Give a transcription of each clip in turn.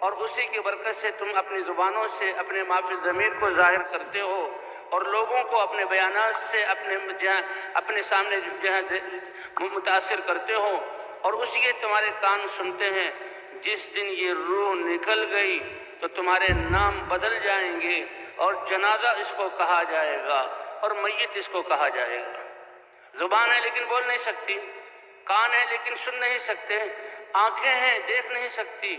اور اسی کی برکت سے تم اپنی زبانوں سے اپنے معافی ضمیر کو ظاہر کرتے ہو اور لوگوں کو اپنے بیانات سے اپنے سامنے متاثر کرتے ہو اور اسی کے تمہارے کان سنتے ہیں. جس دن یہ روح نکل گئی تو تمہارے نام بدل جائیں گے اور جنازہ اس کو کہا جائے گا اور میت اس کو کہا جائے گا. زبان ہے لیکن بول نہیں سکتی، کان ہے لیکن سن نہیں سکتے، آنکھیں ہیں دیکھ نہیں سکتی.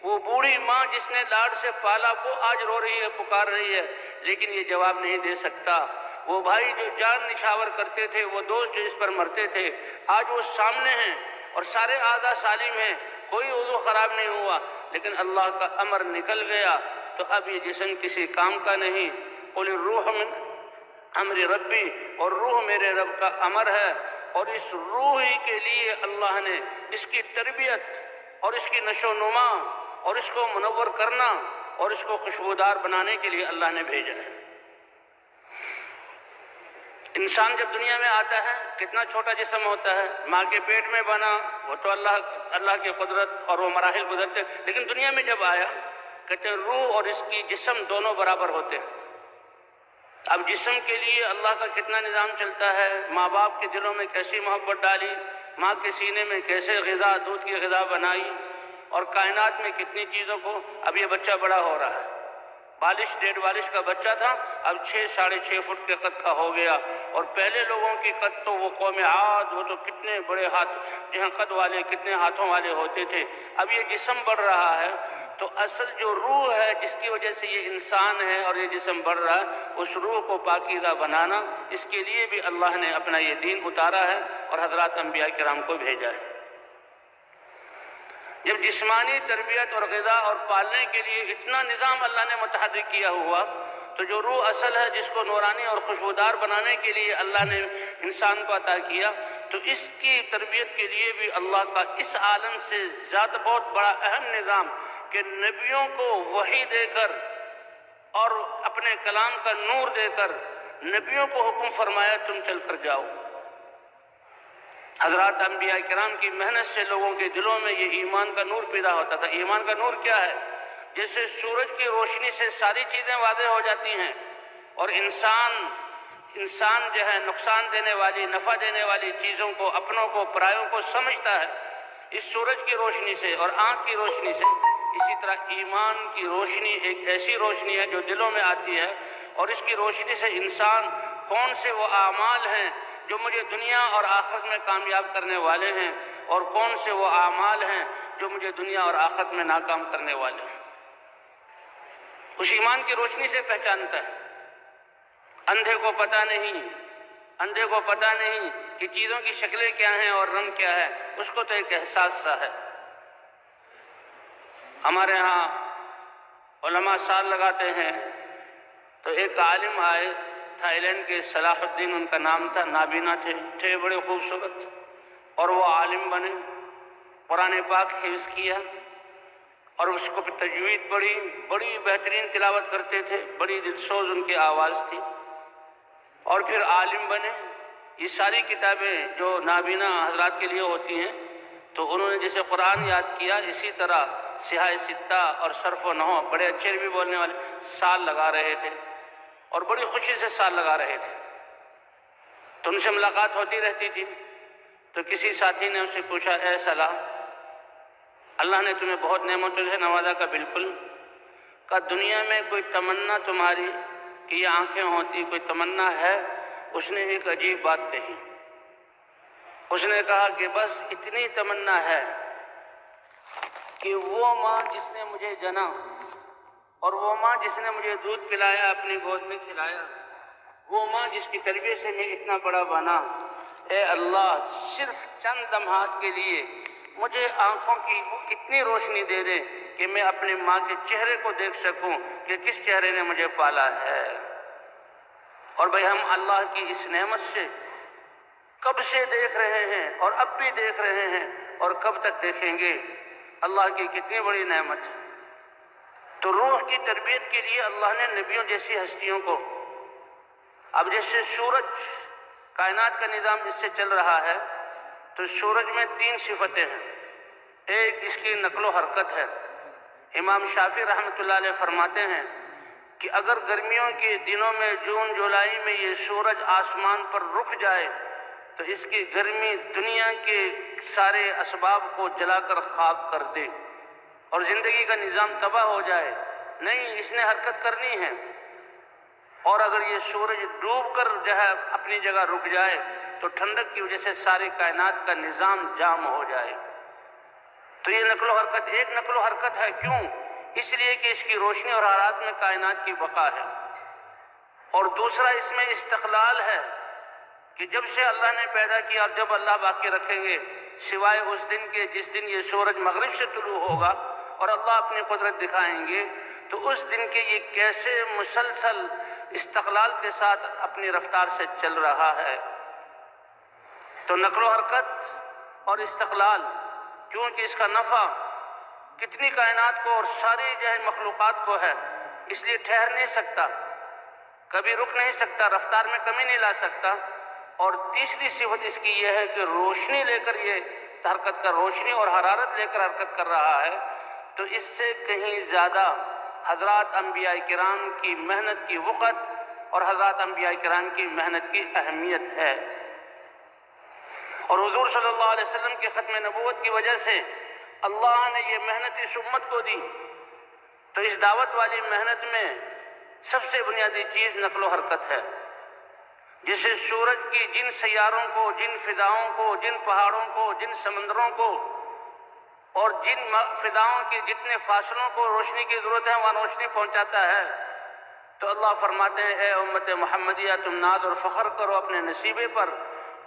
وہ بوڑھی ماں جس نے لاڈ سے پالا وہ آج رو رہی ہے، پکار رہی ہے، لیکن یہ جواب نہیں دے سکتا. وہ بھائی جو جان نچھاور کرتے تھے، وہ دوست جو اس پر مرتے تھے، آج وہ سامنے ہیں اور سارے اعضاء سالم ہیں، کوئی عضو خراب نہیں ہوا، لیکن اللہ کا امر نکل گیا تو اب یہ جسم کسی کام کا نہیں. قل الروح من امر ربی، اور روح میرے رب کا امر ہے. اور اس روح ہی کے لیے اللہ نے اس کی تربیت اور اس کی نشو و نما اور اس کو منور کرنا اور اس کو خوشبودار بنانے کے لیے اللہ نے بھیجا ہے. انسان جب دنیا میں آتا ہے کتنا چھوٹا جسم ہوتا ہے، ماں کے پیٹ میں بنا، وہ تو اللہ کی قدرت اور وہ مراحل گزرتے ہیں، لیکن دنیا میں جب آیا کہتے ہیں روح اور اس کی جسم دونوں برابر ہوتے ہیں. اب جسم کے لیے اللہ کا کتنا نظام چلتا ہے، ماں باپ کے دلوں میں کیسی محبت ڈالی، ماں کے سینے میں کیسے غذا، دودھ کی غذا بنائی، اور کائنات میں کتنی چیزوں کو. اب یہ بچہ بڑا ہو رہا ہے، بالش ڈیڑھ بالش کا بچہ تھا، اب 6-6.5 فٹ کے قد کا ہو گیا. اور پہلے لوگوں کی قد تو وہ قوم عاد، وہ تو کتنے بڑے ہاتھ جہاں قد والے کتنے ہاتھوں والے ہوتے تھے. اب یہ جسم بڑھ رہا ہے تو اصل جو روح ہے جس کی وجہ سے یہ انسان ہے اور یہ جسم بڑھ رہا ہے، اس روح کو پاکیزہ بنانا، اس کے لیے بھی اللہ نے اپنا یہ دین اتارا ہے اور حضرات انبیاء کرام کو بھیجا ہے. جب جسمانی تربیت اور غذا اور پالنے کے لیے اتنا نظام اللہ نے متحرک کیا ہوا، تو جو روح اصل ہے جس کو نورانی اور خوشبودار بنانے کے لیے اللہ نے انسان کو عطا کیا، تو اس کی تربیت کے لیے بھی اللہ کا اس عالم سے زیادہ بہت بڑا اہم نظام کہ نبیوں کو وحی دے کر اور اپنے کلام کا نور دے کر نبیوں کو حکم فرمایا تم چل کر جاؤ. حضرات انبیاء کرام کی محنت سے لوگوں کے دلوں میں یہ ایمان کا نور پیدا ہوتا تھا. ایمان کا نور کیا ہے؟ جیسے سورج کی روشنی سے ساری چیزیں واضح ہو جاتی ہیں اور انسان جو ہے نقصان دینے والی، نفع دینے والی چیزوں کو، اپنوں کو، پرایوں کو سمجھتا ہے اس سورج کی روشنی سے اور آنکھ کی روشنی سے. اسی طرح ایمان کی روشنی ایک ایسی روشنی ہے جو دلوں میں آتی ہے اور اس کی روشنی سے انسان کون سے وہ اعمال ہیں جو مجھے دنیا اور آخرت میں کامیاب کرنے والے ہیں اور کون سے وہ اعمال ہیں جو مجھے دنیا اور آخرت میں ناکام کرنے والے ہیں. اس ایمان کی روشنی سے پہچانتا ہے. اندھے کو پتہ نہیں کہ چیزوں کی شکلیں کیا ہیں اور رنگ کیا ہے، اس کو تو ایک احساس سا ہے. ہمارے ہاں علماء سال لگاتے ہیں تو ایک عالم آئے تھائی لینڈ کے، صلاح الدین ان کا نام تھا، نابینا تھے بڑے خوبصورت، اور وہ عالم بنے، قرآن پاک حفظ کیا اور اس کو پھر تجوید پڑھی، بڑی بہترین تلاوت کرتے تھے، بڑی دلسوز ان کی آواز تھی، اور پھر عالم بنے. یہ ساری کتابیں جو نابینا حضرات کے لیے ہوتی ہیں تو انہوں نے جیسے قرآن یاد کیا، اسی طرح سیاہ ستہ اور صرف و نحو، بڑے اچھے بھی بولنے والے، سال لگا رہے تھے اور بڑی خوشی سے سال لگا رہے تھے. تو ان سے ملاقات ہوتی رہتی تھی. تو کسی ساتھی نے ان سے پوچھا، اے صلاح، اللہ نے تمہیں بہت نعمتوں سے نوازا. کا بالکل. کا دنیا میں کوئی تمنا تمہاری کہ یہ آنکھیں ہوتی، کوئی تمنا ہے؟ اس نے ایک عجیب بات کہی. اس نے کہا کہ بس اتنی تمنا ہے کہ وہ ماں جس نے مجھے جنا اور وہ ماں جس نے مجھے دودھ پلایا، اپنی گود میں کھلایا، وہ ماں جس کی تربیت سے میں اتنا بڑا بنا، اے اللہ صرف چند لمحات کے لیے مجھے آنکھوں کی وہ اتنی روشنی دے دے کہ میں اپنے ماں کے چہرے کو دیکھ سکوں کہ کس چہرے نے مجھے پالا ہے. اور بھئی ہم اللہ کی اس نعمت سے کب سے دیکھ رہے ہیں اور اب بھی دیکھ رہے ہیں اور کب تک دیکھیں گے. اللہ کی کتنی بڑی نعمت. تو روح کی تربیت کے لیے اللہ نے نبیوں جیسی ہستیوں کو، اب جیسے سورج کائنات کا نظام اس سے چل رہا ہے تو سورج میں 3 صفتیں ہیں. ایک اس کی نقل و حرکت ہے. امام شافعی رحمۃ اللہ علیہ فرماتے ہیں کہ اگر گرمیوں کے دنوں میں جون جولائی میں یہ سورج آسمان پر رک جائے تو اس کی گرمی دنیا کے سارے اسباب کو جلا کر خاک کر دے اور زندگی کا نظام تباہ ہو جائے. نہیں، اس نے حرکت کرنی ہے. اور اگر یہ سورج ڈوب کر جو ہے اپنی جگہ رک جائے تو ٹھنڈک کی وجہ سے ساری کائنات کا نظام جام ہو جائے. تو یہ نقل و حرکت ایک نقل و حرکت ہے. کیوں؟ اس لیے کہ اس کی روشنی اور حرارت میں کائنات کی بقا ہے. اور دوسرا اس میں استقلال ہے کہ جب سے اللہ نے پیدا کیا اور جب اللہ باقی رکھیں گے سوائے اس دن کے جس دن یہ سورج مغرب سے طلوع ہوگا اور اللہ اپنی قدرت دکھائیں گے، تو اس دن کے یہ کیسے مسلسل استقلال کے ساتھ اپنی رفتار سے چل رہا ہے. تو نقل و حرکت اور استقلال، کیونکہ اس کا نفع کتنی کائنات کو اور ساری جو ہے مخلوقات کو ہے، اس لیے ٹھہر نہیں سکتا، کبھی رک نہیں سکتا، رفتار میں کمی نہیں لا سکتا. اور تیسری صفت اس کی یہ ہے کہ روشنی لے کر یہ حرکت کر، روشنی اور حرارت لے کر حرکت کر رہا ہے. تو اس سے کہیں زیادہ حضرات انبیاء کرام کی محنت کی وقت اور حضرات انبیاء کرام کی محنت کی اہمیت ہے. اور حضور صلی اللہ علیہ وسلم کے ختم نبوت کی وجہ سے اللہ نے یہ محنت اس امت کو دی. تو اس دعوت والی محنت میں سب سے بنیادی چیز نقل و حرکت ہے. جسے سورج کی جن سیاروں کو، جن فضاؤں کو، جن پہاڑوں کو، جن سمندروں کو اور جن فضاؤں کے جتنے فاصلوں کو روشنی کی ضرورت ہے وہاں روشنی پہنچاتا ہے. تو اللہ فرماتے ہیں اے امت محمدیہ، تم ناز اور فخر کرو اپنے نصیبے پر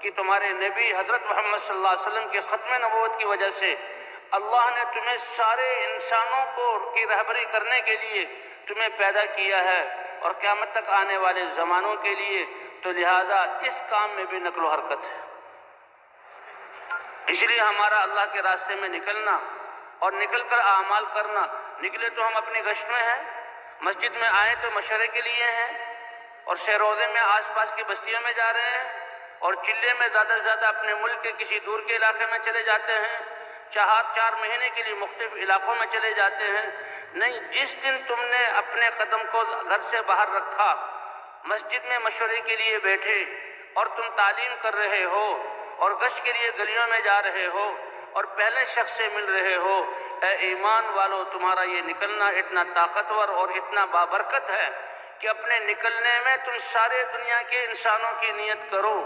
کہ تمہارے نبی حضرت محمد صلی اللہ علیہ وسلم کی ختم نبوت کی وجہ سے اللہ نے تمہیں سارے انسانوں کو کی رہبری کرنے کے لیے تمہیں پیدا کیا ہے اور قیامت تک آنے والے زمانوں کے لیے. تو لہذا اس کام میں بھی نقل و حرکت ہے. اس لیے ہمارا اللہ کے راستے میں نکلنا اور نکل کر اعمال کرنا، نکلے تو ہم اپنی گشت میں ہیں، مسجد میں آئے تو مشورے کے لیے ہیں، اور شہروزے میں آس پاس کی بستیوں میں جا رہے ہیں، اور چلے میں زیادہ سے زیادہ اپنے ملک کے کسی دور کے علاقے میں چلے جاتے ہیں، 4 مہینے کے لیے مختلف علاقوں میں چلے جاتے ہیں. نہیں، جس دن تم نے اپنے قدم کو گھر سے باہر رکھا، مسجد میں مشورے کے لیے بیٹھے اور تم تعلیم کر رہے ہو اور گشت کے لیے گلیوں میں جا رہے ہو اور پہلے شخص سے مل رہے ہو، اے ایمان والو تمہارا یہ نکلنا اتنا طاقتور اور اتنا بابرکت ہے کہ اپنے نکلنے میں تم سارے دنیا کے انسانوں کی نیت کرو.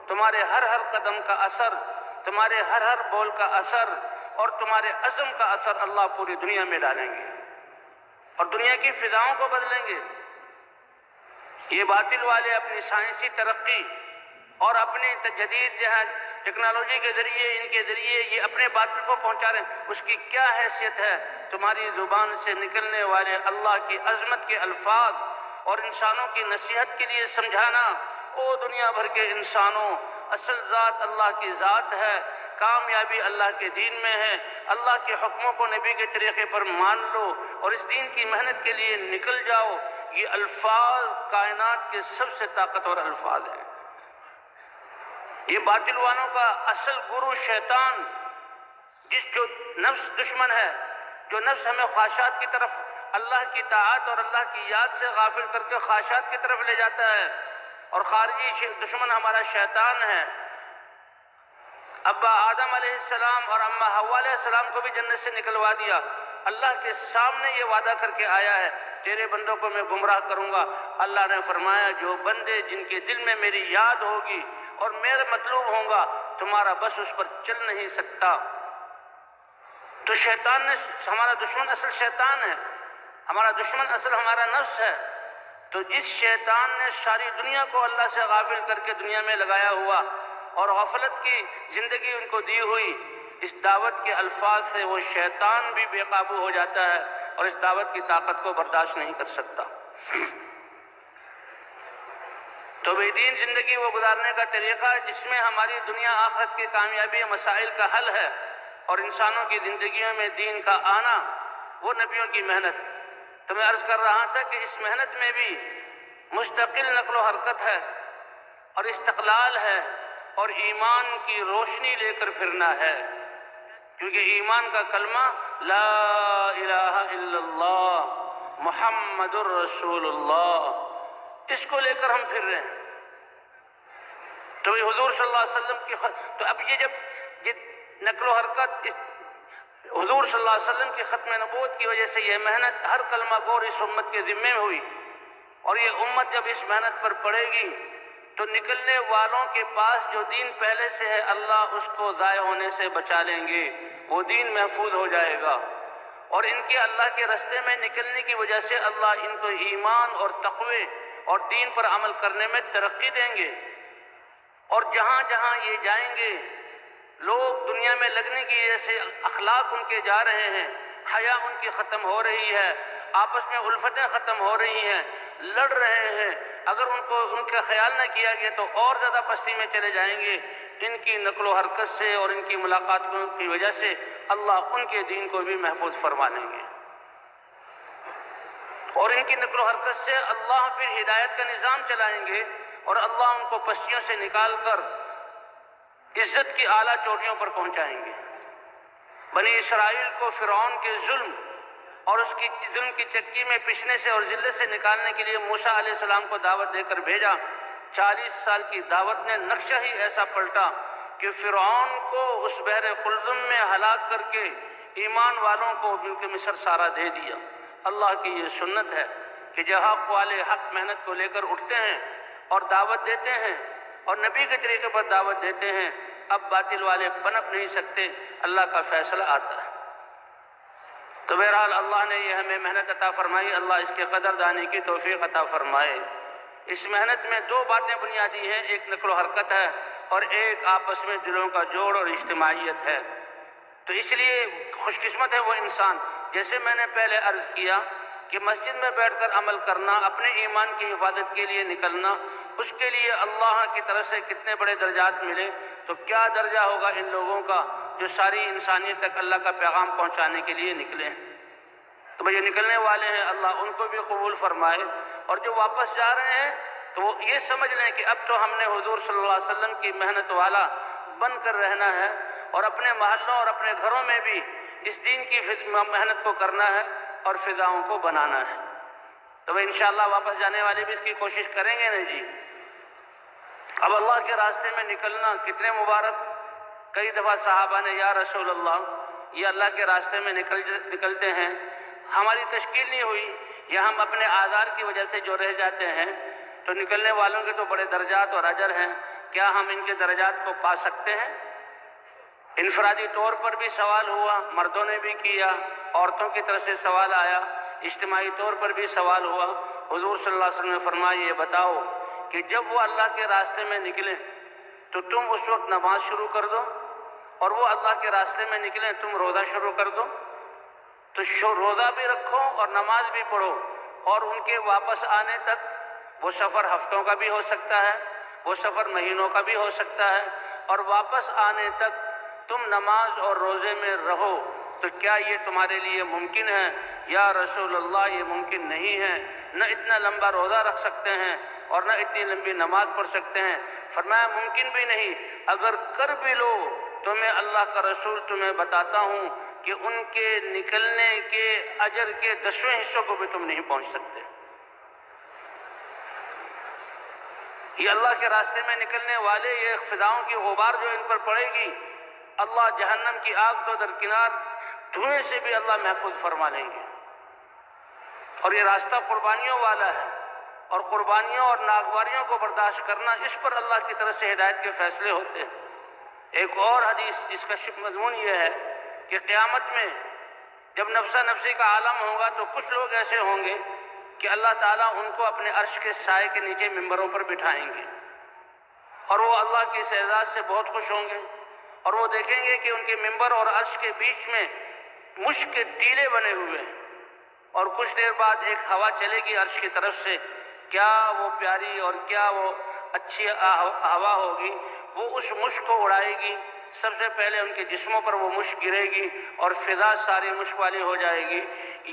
تمہارے ہر قدم کا اثر، تمہارے ہر بول کا اثر اور تمہارے عزم کا اثر اللہ پوری دنیا میں ڈالیں گے اور دنیا کی فضاؤں کو بدلیں گے. یہ باطل والے اپنی سائنسی ترقی اور اپنی جدید ٹیکنالوجی کے ذریعے، ان کے ذریعے یہ اپنے باطل کو پہنچا رہے ہیں. اس کی کیا حیثیت ہے؟ تمہاری زبان سے نکلنے والے اللہ کی عظمت کے الفاظ اور انسانوں کی نصیحت کے لیے سمجھانا. او دنیا بھر کے انسانوں، اصل ذات اللہ کی ذات ہے، کامیابی اللہ کے دین میں ہے. اللہ کے حکموں کو نبی کے طریقے پر مان لو اور اس دین کی محنت کے لیے نکل جاؤ. یہ الفاظ کائنات کے سب سے طاقتور الفاظ ہیں. یہ باطل والوں کا اصل گرو شیطان، جو نفس دشمن ہے، جو نفس ہمیں خواہشات کی طرف، اللہ کی طاعت اور اللہ کی یاد سے غافل کر کے خواہشات کی طرف لے جاتا ہے. اور خارجی دشمن ہمارا شیطان ہے. ابا آدم علیہ السلام اور اماں حوا علیہ السلام کو بھی جنت سے نکلوا دیا. اللہ کے سامنے یہ وعدہ کر کے آیا ہے تیرے بندوں کو میں گمراہ کروں گا. اللہ نے فرمایا جو بندے جن کے دل میں میری یاد ہوگی اور میرے مطلوب ہوں گا، تمہارا بس اس پر چل نہیں سکتا. تو شیطان نے، ہمارا دشمن اصل شیطان ہے، ہمارا دشمن اصل ہمارا نفس ہے. تو جس شیطان نے ساری دنیا کو اللہ سے غافل کر کے دنیا میں لگایا ہوا اور غفلت کی زندگی ان کو دی ہوئی، اس دعوت کے الفاظ سے وہ شیطان بھی بے قابو ہو جاتا ہے اور اس دعوت کی طاقت کو برداشت نہیں کر سکتا. تو بے دین زندگی وہ گزارنے کا طریقہ جس میں ہماری دنیا آخرت کی کامیابی مسائل کا حل ہے اور انسانوں کی زندگیوں میں دین کا آنا، وہ نبیوں کی محنت. تو میں عرض کر رہا تھا کہ اس محنت میں بھی مستقل نقل و حرکت ہے اور استقلال ہے اور ایمان کی روشنی لے کر پھرنا ہے، کیونکہ ایمان کا کلمہ لا الہ الا اللہ محمد الرسول اللہ، اس کو لے کر ہم پھر رہے ہیں۔ تو حضور صلی اللہ علیہ وسلم کی تو اب یہ نقل و حرکت حضور صلی اللہ علیہ وسلم کی ختم نبوت کی وجہ سے یہ محنت ہر کلمہ گور اس امت کے ذمے میں ہوئی، اور یہ امت جب اس محنت پر پڑے گی تو نکلنے والوں کے پاس جو دین پہلے سے ہے اللہ اس کو ضائع ہونے سے بچا لیں گے، وہ دین محفوظ ہو جائے گا، اور ان کے اللہ کے رستے میں نکلنے کی وجہ سے اللہ ان کو ایمان اور تقوی اور دین پر عمل کرنے میں ترقی دیں گے، اور جہاں جہاں یہ جائیں گے لوگ دنیا میں لگنے کی وجہ سے اخلاق ان کے جا رہے ہیں، حیا ان کی ختم ہو رہی ہے، آپس میں الفتیں ختم ہو رہی ہیں، لڑ رہے ہیں، اگر ان کا خیال نہ کیا گیا تو اور زیادہ پستی میں چلے جائیں گے۔ ان کی نقل و حرکت سے اور ان کی ملاقات کی وجہ سے اللہ ان کے دین کو بھی محفوظ فرما لیں گے، اور ان کی نقل و حرکت سے اللہ پھر ہدایت کا نظام چلائیں گے، اور اللہ ان کو پستیوں سے نکال کر عزت کی اعلیٰ چوٹیوں پر پہنچائیں گے۔ بنی اسرائیل کو فرعون کے ظلم اور اس کی ظلم کی چکی میں پسنے سے اور ذلت سے نکالنے کے لیے موسیٰ علیہ السلام کو دعوت دے کر بھیجا۔ 40 سال کی دعوت نے نقشہ ہی ایسا پلٹا کہ فرعون کو اس بحر قلزم میں ہلاک کر کے ایمان والوں کو ان کے مصر سارا دے دیا۔ اللہ کی یہ سنت ہے کہ جہاں والے حق محنت کو لے کر اٹھتے ہیں اور دعوت دیتے ہیں اور نبی کے طریقے پر دعوت دیتے ہیں، اب باطل والے پنپ نہیں سکتے، اللہ کا فیصلہ آتا ہے۔ تو بہرحال اللہ نے یہ ہمیں محنت عطا فرمائی، اللہ اس کے قدر دانی کی توفیق عطا فرمائے۔ اس محنت میں 2 باتیں بنیادی ہیں، ایک نقل و حرکت ہے اور ایک آپس میں دلوں کا جوڑ اور اجتماعیت ہے۔ تو اس لیے خوش قسمت ہے وہ انسان، جیسے میں نے پہلے عرض کیا کہ مسجد میں بیٹھ کر عمل کرنا، اپنے ایمان کی حفاظت کے لیے نکلنا، اس کے لیے اللہ کی طرف سے کتنے بڑے درجات ملے، تو کیا درجہ ہوگا ان لوگوں کا جو ساری انسانیت تک اللہ کا پیغام پہنچانے کے لیے نکلے ہیں۔ تو بھئی یہ نکلنے والے ہیں، اللہ ان کو بھی قبول فرمائے، اور جو واپس جا رہے ہیں تو وہ یہ سمجھ لیں کہ اب تو ہم نے حضور صلی اللہ علیہ وسلم کی محنت والا بن کر رہنا ہے، اور اپنے محلوں اور اپنے گھروں میں بھی اس دین کی محنت کو کرنا ہے اور فضاؤں کو بنانا ہے۔ تو وہ انشاءاللہ واپس جانے والے بھی اس کی کوشش کریں گے نا جی۔ اب اللہ کے راستے میں نکلنا کتنے مبارک، کئی دفعہ صحابہ نے یا رسول اللہ یہ اللہ کے راستے میں نکلتے ہیں، ہماری تشکیل نہیں ہوئی یا ہم اپنے آزار کی وجہ سے جو رہ جاتے ہیں، تو نکلنے والوں کے تو بڑے درجات اور اجر ہیں، کیا ہم ان کے درجات کو پا سکتے ہیں؟ انفرادی طور پر بھی سوال ہوا، مردوں نے بھی کیا، عورتوں کی طرف سے سوال آیا، اجتماعی طور پر بھی سوال ہوا۔ حضور صلی اللہ علیہ وسلم نے فرمایا یہ بتاؤ کہ جب وہ اللہ کے راستے میں نکلیں تو تم اس وقت نماز شروع کر دو، اور وہ اللہ کے راستے میں نکلیں تم روزہ شروع کر دو، تو روزہ بھی رکھو اور نماز بھی پڑھو، اور ان کے واپس آنے تک وہ سفر ہفتوں کا بھی ہو سکتا ہے، وہ سفر مہینوں کا بھی ہو سکتا ہے، اور واپس آنے تک تم نماز اور روزے میں رہو، تو کیا یہ تمہارے لیے ممکن ہے؟ یا رسول اللہ یہ ممکن نہیں ہے، نہ اتنا لمبا روزہ رکھ سکتے ہیں اور نہ اتنی لمبی نماز پڑھ سکتے ہیں۔ فرمایا ممکن بھی نہیں، اگر کر بھی لو تو میں اللہ کا رسول تمہیں بتاتا ہوں کہ ان کے نکلنے کے اجر کے 10ویں حصوں کو بھی تم نہیں پہنچ سکتے۔ یہ اللہ کے راستے میں نکلنے والے، یہ فضاؤں کی غبار جو ان پر پڑے گی، اللہ جہنم کی آگ تو درکنار، دھوئیں سے بھی اللہ محفوظ فرما لیں گے۔ اور یہ راستہ قربانیوں والا ہے، اور قربانیوں اور ناگواریوں کو برداشت کرنا، اس پر اللہ کی طرف سے ہدایت کے فیصلے ہوتے ہیں۔ ایک اور حدیث جس کا مضمون یہ ہے کہ قیامت میں جب نفسا نفسی کا عالم ہوگا تو کچھ لوگ ایسے ہوں گے کہ اللہ تعالیٰ ان کو اپنے عرش کے سائے کے نیچے ممبروں پر بٹھائیں گے، اور وہ اللہ کی اس اعزاز سے بہت خوش ہوں گے، اور وہ دیکھیں گے کہ ان کے ممبر اور عرش کے بیچ میں مشک کے ٹیلے بنے ہوئے ہیں، اور کچھ دیر بعد ایک ہوا چلے گی عرش کی طرف سے، کیا وہ پیاری اور کیا وہ اچھی ہوا ہوگی، وہ اس مشک کو اڑائے گی، سب سے پہلے ان کے جسموں پر وہ مشک گرے گی اور فضا ساری مشک والی ہو جائے گی۔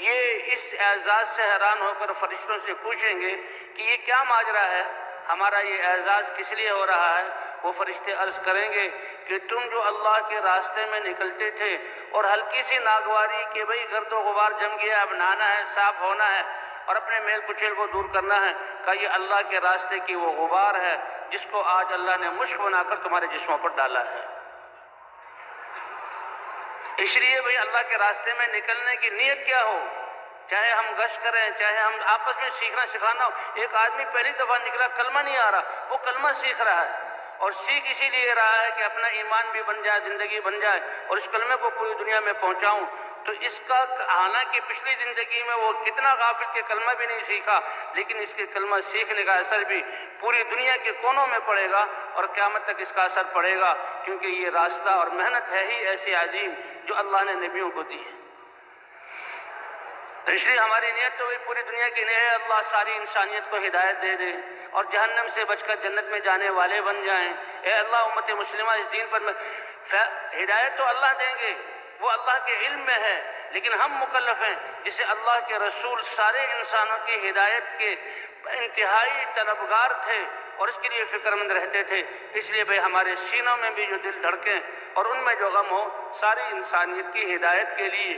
یہ اس اعزاز سے حیران ہو کر فرشتوں سے پوچھیں گے کہ یہ کیا ماجرا ہے، ہمارا یہ اعزاز کس لیے ہو رہا ہے؟ وہ فرشتے عرض کریں گے کہ تم جو اللہ کے راستے میں نکلتے تھے اور ہلکی سی ناگواری کہ بھئی گرد و غبار جم گیا، اب نہانا ہے، صاف ہونا ہے اور اپنے میل کچیل کو دور کرنا ہے، کہ یہ اللہ کے راستے کی وہ غبار ہے جس کو آج اللہ نے مشک بنا کر تمہارے جسموں پر ڈالا ہے۔ اس لیے بھئی اللہ کے راستے میں نکلنے کی نیت کیا ہو، چاہے ہم گشت کریں، چاہے ہم آپس میں سیکھنا سکھانا ہو۔ ایک آدمی پہلی دفعہ نکلا، کلمہ نہیں آ رہا، وہ کلمہ سیکھ رہا ہے اور سیکھ اسی لیے رہا ہے کہ اپنا ایمان بھی بن جائے، زندگی بن جائے اور اس کلمے کو پوری دنیا میں پہنچاؤں۔ تو اس کا حالانکہ پچھلی زندگی میں وہ کتنا غافل کہ کلمہ بھی نہیں سیکھا، لیکن اس کے کلمہ سیکھنے کا اثر بھی پوری دنیا کے کونوں میں پڑے گا اور قیامت تک اس کا اثر پڑے گا، کیونکہ یہ راستہ اور محنت ہے ہی ایسی عظیم جو اللہ نے نبیوں کو دی ہے۔ تو اس لیے ہماری نیت تو وہی پوری دنیا کی نہیں ہے، اللہ ساری انسانیت کو ہدایت دے دے اور جہنم سے بچ کر جنت میں جانے والے بن جائیں۔ اے اللہ امت مسلمہ اس دین پر ہدایت تو اللہ دیں گے، وہ اللہ کے علم میں ہے، لیکن ہم مکلف ہیں جسے اللہ کے رسول سارے انسانوں کی ہدایت کے انتہائی طلبگار تھے اور اس کے لیے فکر مند رہتے تھے۔ اس لیے بھئی ہمارے سینوں میں بھی جو دل دھڑکیں اور ان میں جو غم ہو، ساری انسانیت کی ہدایت کے لیے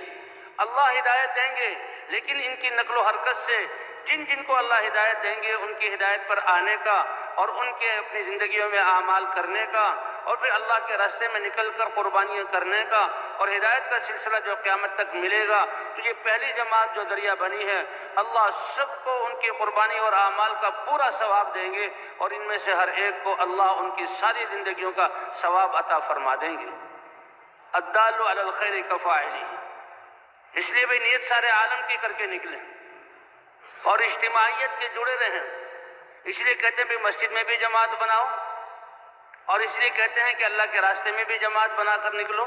اللہ ہدایت دیں گے، لیکن ان کی نقل و حرکت سے جن جن کو اللہ ہدایت دیں گے ان کی ہدایت پر آنے کا اور ان کے اپنی زندگیوں میں اعمال کرنے کا اور پھر اللہ کے راستے میں نکل کر قربانیاں کرنے کا اور ہدایت کا سلسلہ جو قیامت تک ملے گا۔ تو یہ پہلی جماعت جو ذریعہ بنی ہے، اللہ سب کو ان کی قربانی اور اعمال کا پورا ثواب دیں گے اور ان میں سے ہر ایک کو اللہ ان کی ساری زندگیوں کا ثواب عطا فرما دیں گے۔ الدال علی الخیر کفاعلہ۔ اس لیے بھی نیت سارے عالم کی کر کے نکلیں اور اجتماعیت کے جڑے رہیں۔ اس لیے کہتے ہیں بھی مسجد میں بھی جماعت بناؤ اور اس لیے کہتے ہیں کہ اللہ کے راستے میں بھی جماعت بنا کر نکلو۔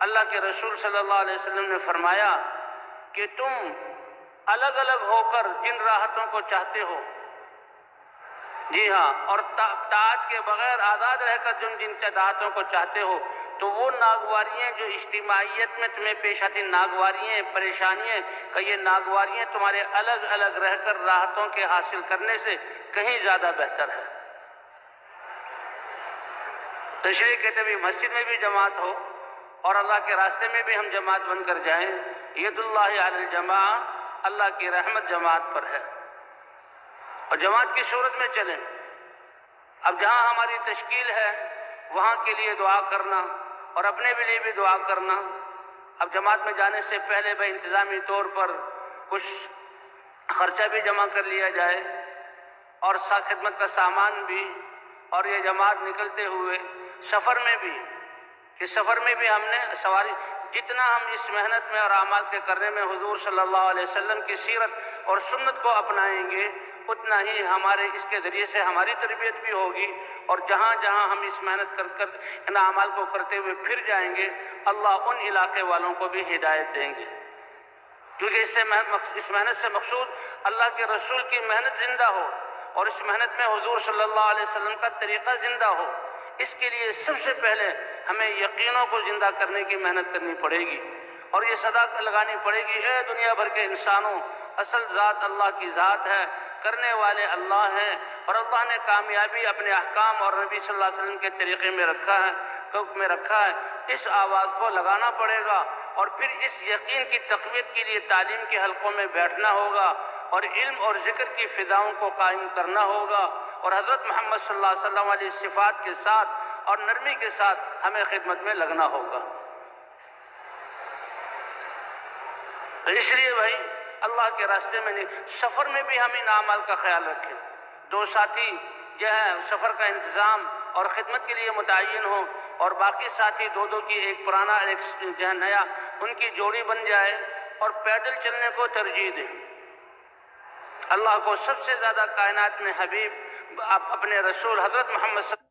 اللہ کے رسول صلی اللہ علیہ وسلم نے فرمایا کہ تم الگ الگ ہو کر جن راحتوں کو چاہتے ہو، جی ہاں، اور طاعت کے بغیر آزاد رہ کر جن راحتوں کو چاہتے ہو، تو وہ ناگواریاں جو اجتماعیت میں تمہیں پیش آتی، ناگواریاں، پریشانیاں، کہ یہ ناگواریاں تمہارے الگ الگ رہ کر راحتوں کے حاصل کرنے سے کہیں زیادہ بہتر ہے۔ تو اس لیے کہتے ہیں مسجد میں بھی جماعت ہو اور اللہ کے راستے میں بھی ہم جماعت بن کر جائیں۔ ید اللہ علی الجماع، اللہ کی رحمت جماعت پر ہے اور جماعت کی صورت میں چلیں۔ اب جہاں ہماری تشکیل ہے وہاں کے لیے دعا کرنا اور اپنے بھی لیے بھی دعا کرنا۔ اب جماعت میں جانے سے پہلے بھائی انتظامی طور پر کچھ خرچہ بھی جمع کر لیا جائے اور خدمت کا سامان بھی، اور یہ جماعت نکلتے ہوئے سفر میں بھی، کہ سفر میں بھی ہم نے سواری جتنا ہم اس محنت میں اور اعمال کے کرنے میں حضور صلی اللہ علیہ وسلم کی سیرت اور سنت کو اپنائیں گے، اتنا ہی ہمارے اس کے ذریعے سے ہماری تربیت بھی ہوگی اور جہاں جہاں ہم اس محنت کر ان اعمال کو کرتے ہوئے پھر جائیں گے، اللہ ان علاقے والوں کو بھی ہدایت دیں گے، کیونکہ اس محنت سے مقصود اللہ کے رسول کی محنت زندہ ہو اور اس محنت میں حضور صلی اللہ علیہ وسلم کا طریقہ زندہ ہو۔ اس کے لیے سب سے پہلے ہمیں یقینوں کو زندہ کرنے کی محنت کرنی پڑے گی اور یہ صدا لگانی پڑے گی، اے دنیا بھر کے انسانوں، اصل ذات اللہ کی ذات ہے، کرنے والے اللہ ہیں اور اللہ نے کامیابی اپنے احکام اور نبی صلی اللہ علیہ وسلم کے طریقے میں رکھا ہے۔ اس آواز کو لگانا پڑے گا اور پھر اس یقین کی تقویت کے لیے تعلیم کے حلقوں میں بیٹھنا ہوگا اور علم اور ذکر کی فضاؤں کو قائم کرنا ہوگا اور حضرت محمد صلی اللہ علیہ وسلم والی صفات کے ساتھ اور نرمی کے ساتھ ہمیں خدمت میں لگنا ہوگا۔ تو اس لیے بھائی اللہ کے راستے میں نہیں، سفر میں بھی ہم ان اعمال کا خیال رکھیں۔ دو ساتھی جو ہے سفر کا انتظام اور خدمت کے لیے متعین ہو اور باقی ساتھی دو کی ایک پرانا ایک جو ہے نیا، ان کی جوڑی بن جائے اور پیدل چلنے کو ترجیح دیں۔ اللہ کو سب سے زیادہ کائنات میں حبیب اپنے رسول حضرت محمد صلی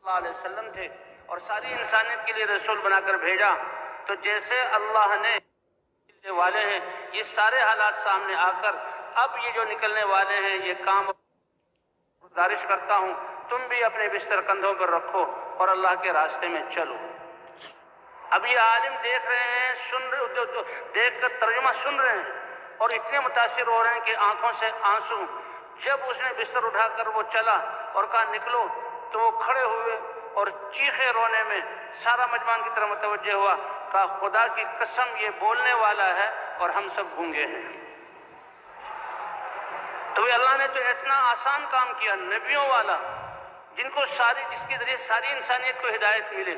اللہ علیہ وسلم تھے اور ساری انسانیت کے لیے رسول بنا کر بھیجا، تو جیسے اللہ نے والے ہیں یہ سارے حالات سامنے آ کر اب یہ جو نکلنے والے ہیں یہ کام گزارش کرتا ہوں تم بھی اپنے بستر کندھوں پر رکھو اور اللہ کے راستے میں چلو۔ اب یہ عالم دیکھ رہے ہیں، سن رہے، دیکھ کر ترجمہ سن رہے ہیں اور اتنے متاثر ہو رہے ہیں کہ آنکھوں سے آنسو۔ جب اس نے بستر اٹھا کر وہ چلا اور کہا نکلو، تو وہ کھڑے ہوئے اور چیخے رونے میں سارا مجمع کی طرف متوجہ ہوا، کہا خدا کی قسم یہ بولنے والا ہے اور ہم سب گونگے ہیں۔ تو اللہ نے تو اتنا آسان کام کیا، نبیوں والا، جن کو جس کے ذریعے ساری انسانیت کو ہدایت ملے۔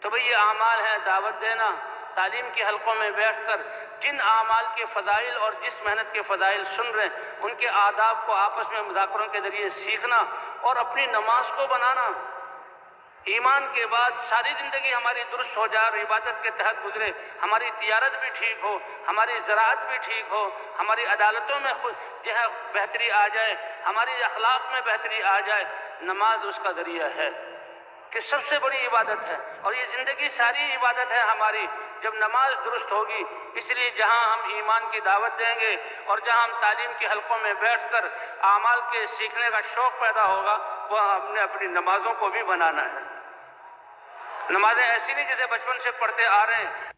تو بھئی یہ اعمال ہیں، دعوت دینا، تعلیم کے حلقوں میں بیٹھ کر جن اعمال کے فضائل اور جس محنت کے فضائل سن رہے ہیں ان کے آداب کو آپس میں مذاکروں کے ذریعے سیکھنا اور اپنی نماز کو بنانا۔ ایمان کے بعد ساری زندگی ہماری درست ہو جائے اور عبادت کے تحت گزرے، ہماری تجارت بھی ٹھیک ہو، ہماری زراعت بھی ٹھیک ہو، ہماری عدالتوں میں جو ہے بہتری آ جائے، ہماری اخلاق میں بہتری آ جائے، نماز اس کا ذریعہ ہے کہ سب سے بڑی عبادت ہے۔ اور یہ زندگی ساری عبادت ہے ہماری جب نماز درست ہوگی۔ اس لیے جہاں ہم ایمان کی دعوت دیں گے اور جہاں ہم تعلیم کے حلقوں میں بیٹھ کر اعمال کے سیکھنے کا شوق پیدا ہوگا، وہ ہم نے اپنی نمازوں کو بھی بنانا ہے۔ نمازیں ایسی نہیں جیسے بچپن سے پڑھتے آ رہے ہیں۔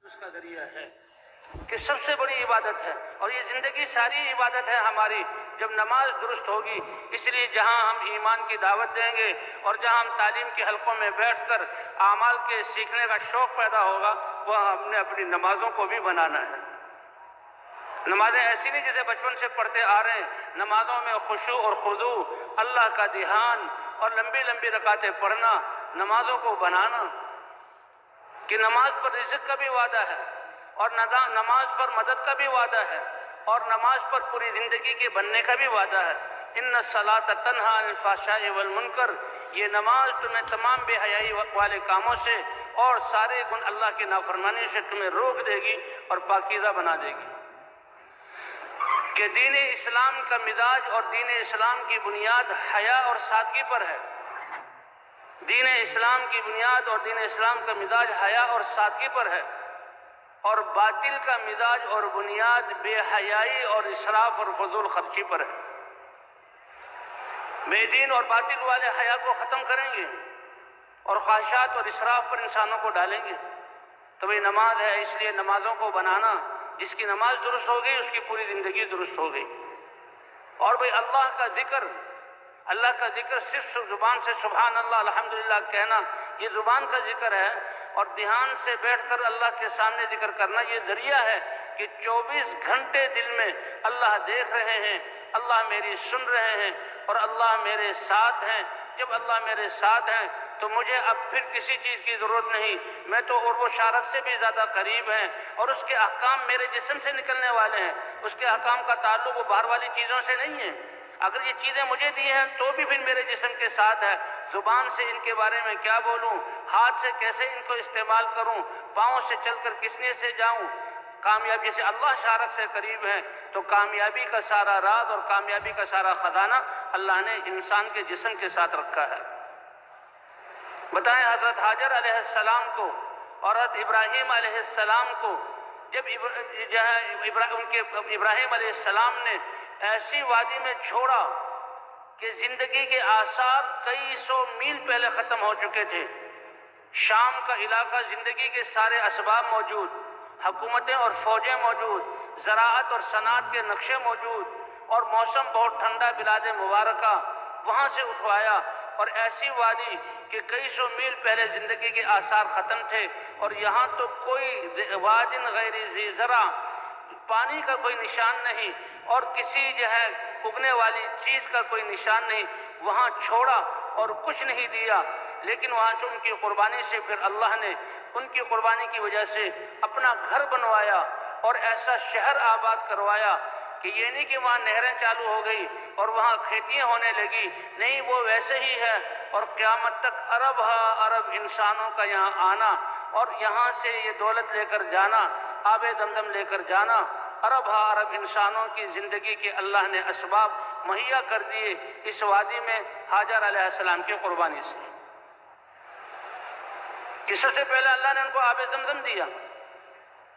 اس کا ذریعہ ہے کہ سب سے بڑی عبادت ہے اور یہ زندگی ساری عبادت ہے ہماری جب نماز درست ہوگی۔ اس لیے جہاں ہم ایمان کی دعوت دیں گے اور جہاں ہم تعلیم کے حلقوں میں بیٹھ کر اعمال کے سیکھنے کا شوق پیدا ہوگا، وہ ہم نے اپنی نمازوں کو بھی بنانا ہے۔ نمازیں ایسی نہیں جیسے بچپن سے پڑھتے آ رہے ہیں۔ نمازوں میں خشوع اور خضوع، اللہ کا دھیان اور لمبی لمبی رکعتیں پڑھنا، نمازوں کو بنانا کہ نماز پر رزق کا بھی وعدہ ہے اور نماز پر مدد کا بھی وعدہ ہے اور نماز پر پوری زندگی کے بننے کا بھی وعدہ ہے۔ ان الصلاۃ تنہی عن الفحشاء والمنکر، یہ نماز تمہیں تمام بے حیائی والے کاموں سے اور سارے اللہ کی نافرمانی سے تمہیں روک دے گی اور پاکیزہ بنا دے گی۔ کہ دین اسلام کا مزاج اور دین اسلام کی بنیاد حیا اور سادگی پر ہے۔ دین اسلام کی بنیاد اور دین اسلام کا مزاج حیا اور سادگی پر ہے، اور باطل کا مزاج اور بنیاد بے حیائی اور اسراف اور فضول خرچی پر ہے۔ بے دین اور باطل والے حیا کو ختم کریں گے اور خواہشات اور اسراف پر انسانوں کو ڈالیں گے۔ تو یہ نماز ہے، اس لیے نمازوں کو بنانا، جس کی نماز درست ہو گئی اس کی پوری زندگی درست ہو گئی۔ اور بھئی اللہ کا ذکر صرف زبان سے سبحان اللہ الحمدللہ کہنا، یہ زبان کا ذکر ہے، اور دھیان سے بیٹھ کر اللہ کے سامنے ذکر کرنا یہ ذریعہ ہے کہ 24 گھنٹے دل میں اللہ دیکھ رہے ہیں، اللہ میری سن رہے ہیں اور اللہ میرے ساتھ ہیں۔ جب اللہ میرے ساتھ ہیں تو مجھے اب پھر کسی چیز کی ضرورت نہیں، میں تو عرب و شارق سے بھی زیادہ قریب ہیں، اور اس کے احکام میرے جسم سے نکلنے والے ہیں۔ اس کے احکام کا تعلق وہ باہر والی چیزوں سے نہیں ہے۔ اگر یہ چیزیں مجھے دی ہیں تو بھی پھر میرے جسم کے ساتھ ہے۔ زبان سے ان کے بارے میں کیا بولوں، ہاتھ سے کیسے ان کو استعمال کروں، پاؤں سے چل کر کسنے سے جاؤں۔ کامیابی سے اللہ شارق سے قریب ہے، تو کامیابی کا سارا راز اور کامیابی کا سارا خزانہ اللہ نے انسان کے جسم کے ساتھ رکھا ہے۔ بتائیں حضرت حاجر علیہ السلام کو اور حضرت ابراہیم علیہ السلام کو جب ابراہیم علیہ السلام نے ایسی وادی میں چھوڑا کہ زندگی کے آثار کئی سو میل پہلے ختم ہو چکے تھے، شام کا علاقہ، زندگی کے سارے اسباب موجود، حکومتیں اور فوجیں موجود، زراعت اور صنعت کے نقشے موجود، اور موسم بہت ٹھنڈا، بلاد مبارکہ، وہاں سے اٹھوایا، اور ایسی وادی کہ کئی سو میل پہلے زندگی کے آثار ختم تھے، اور یہاں تو کوئی وادن غیر ذی زرع، پانی کا کوئی نشان نہیں اور کسی اگنے والی چیز کا کوئی نشان نہیں، وہاں چھوڑا اور کچھ نہیں دیا، لیکن وہاں سے ان کی قربانی سے پھر اللہ نے ان کی قربانی کی وجہ سے اپنا گھر بنوایا اور ایسا شہر آباد کروایا کہ یہ نہیں کہ وہاں نہریں چالو ہو گئی اور وہاں کھیتیاں ہونے لگی، نہیں، وہ ویسے ہی ہے، اور قیامت تک ارب ارب انسانوں کا یہاں آنا اور یہاں سے یہ دولت لے کر جانا، آب زمزم لے کر جانا، ارب ارب انسانوں کی زندگی کے اللہ نے اسباب مہیا کر دیے اس وادی میں ہاجر علیہ السلام کی قربانی سے، کہ سب سے پہلے اللہ نے ان کو آب زمزم دیا،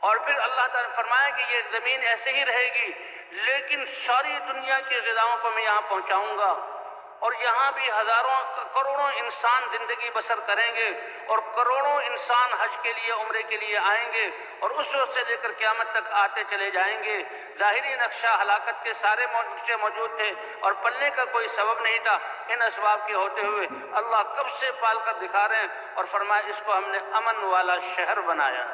اور پھر اللہ تعالیٰ نے فرمایا کہ یہ زمین ایسے ہی رہے گی، لیکن ساری دنیا کی غذاؤں کو میں یہاں پہنچاؤں گا، اور یہاں بھی ہزاروں کروڑوں انسان زندگی بسر کریں گے، اور کروڑوں انسان حج کے لیے عمرے کے لیے آئیں گے، اور اس وقت سے لے کر قیامت تک آتے چلے جائیں گے۔ ظاہری نقشہ ہلاکت کے سارے نقشے موجود تھے اور پلنے کا کوئی سبب نہیں تھا، ان اسباب کے ہوتے ہوئے اللہ کب سے پال کر دکھا رہے ہیں، اور فرمایا اس کو ہم نے امن والا شہر بنایا،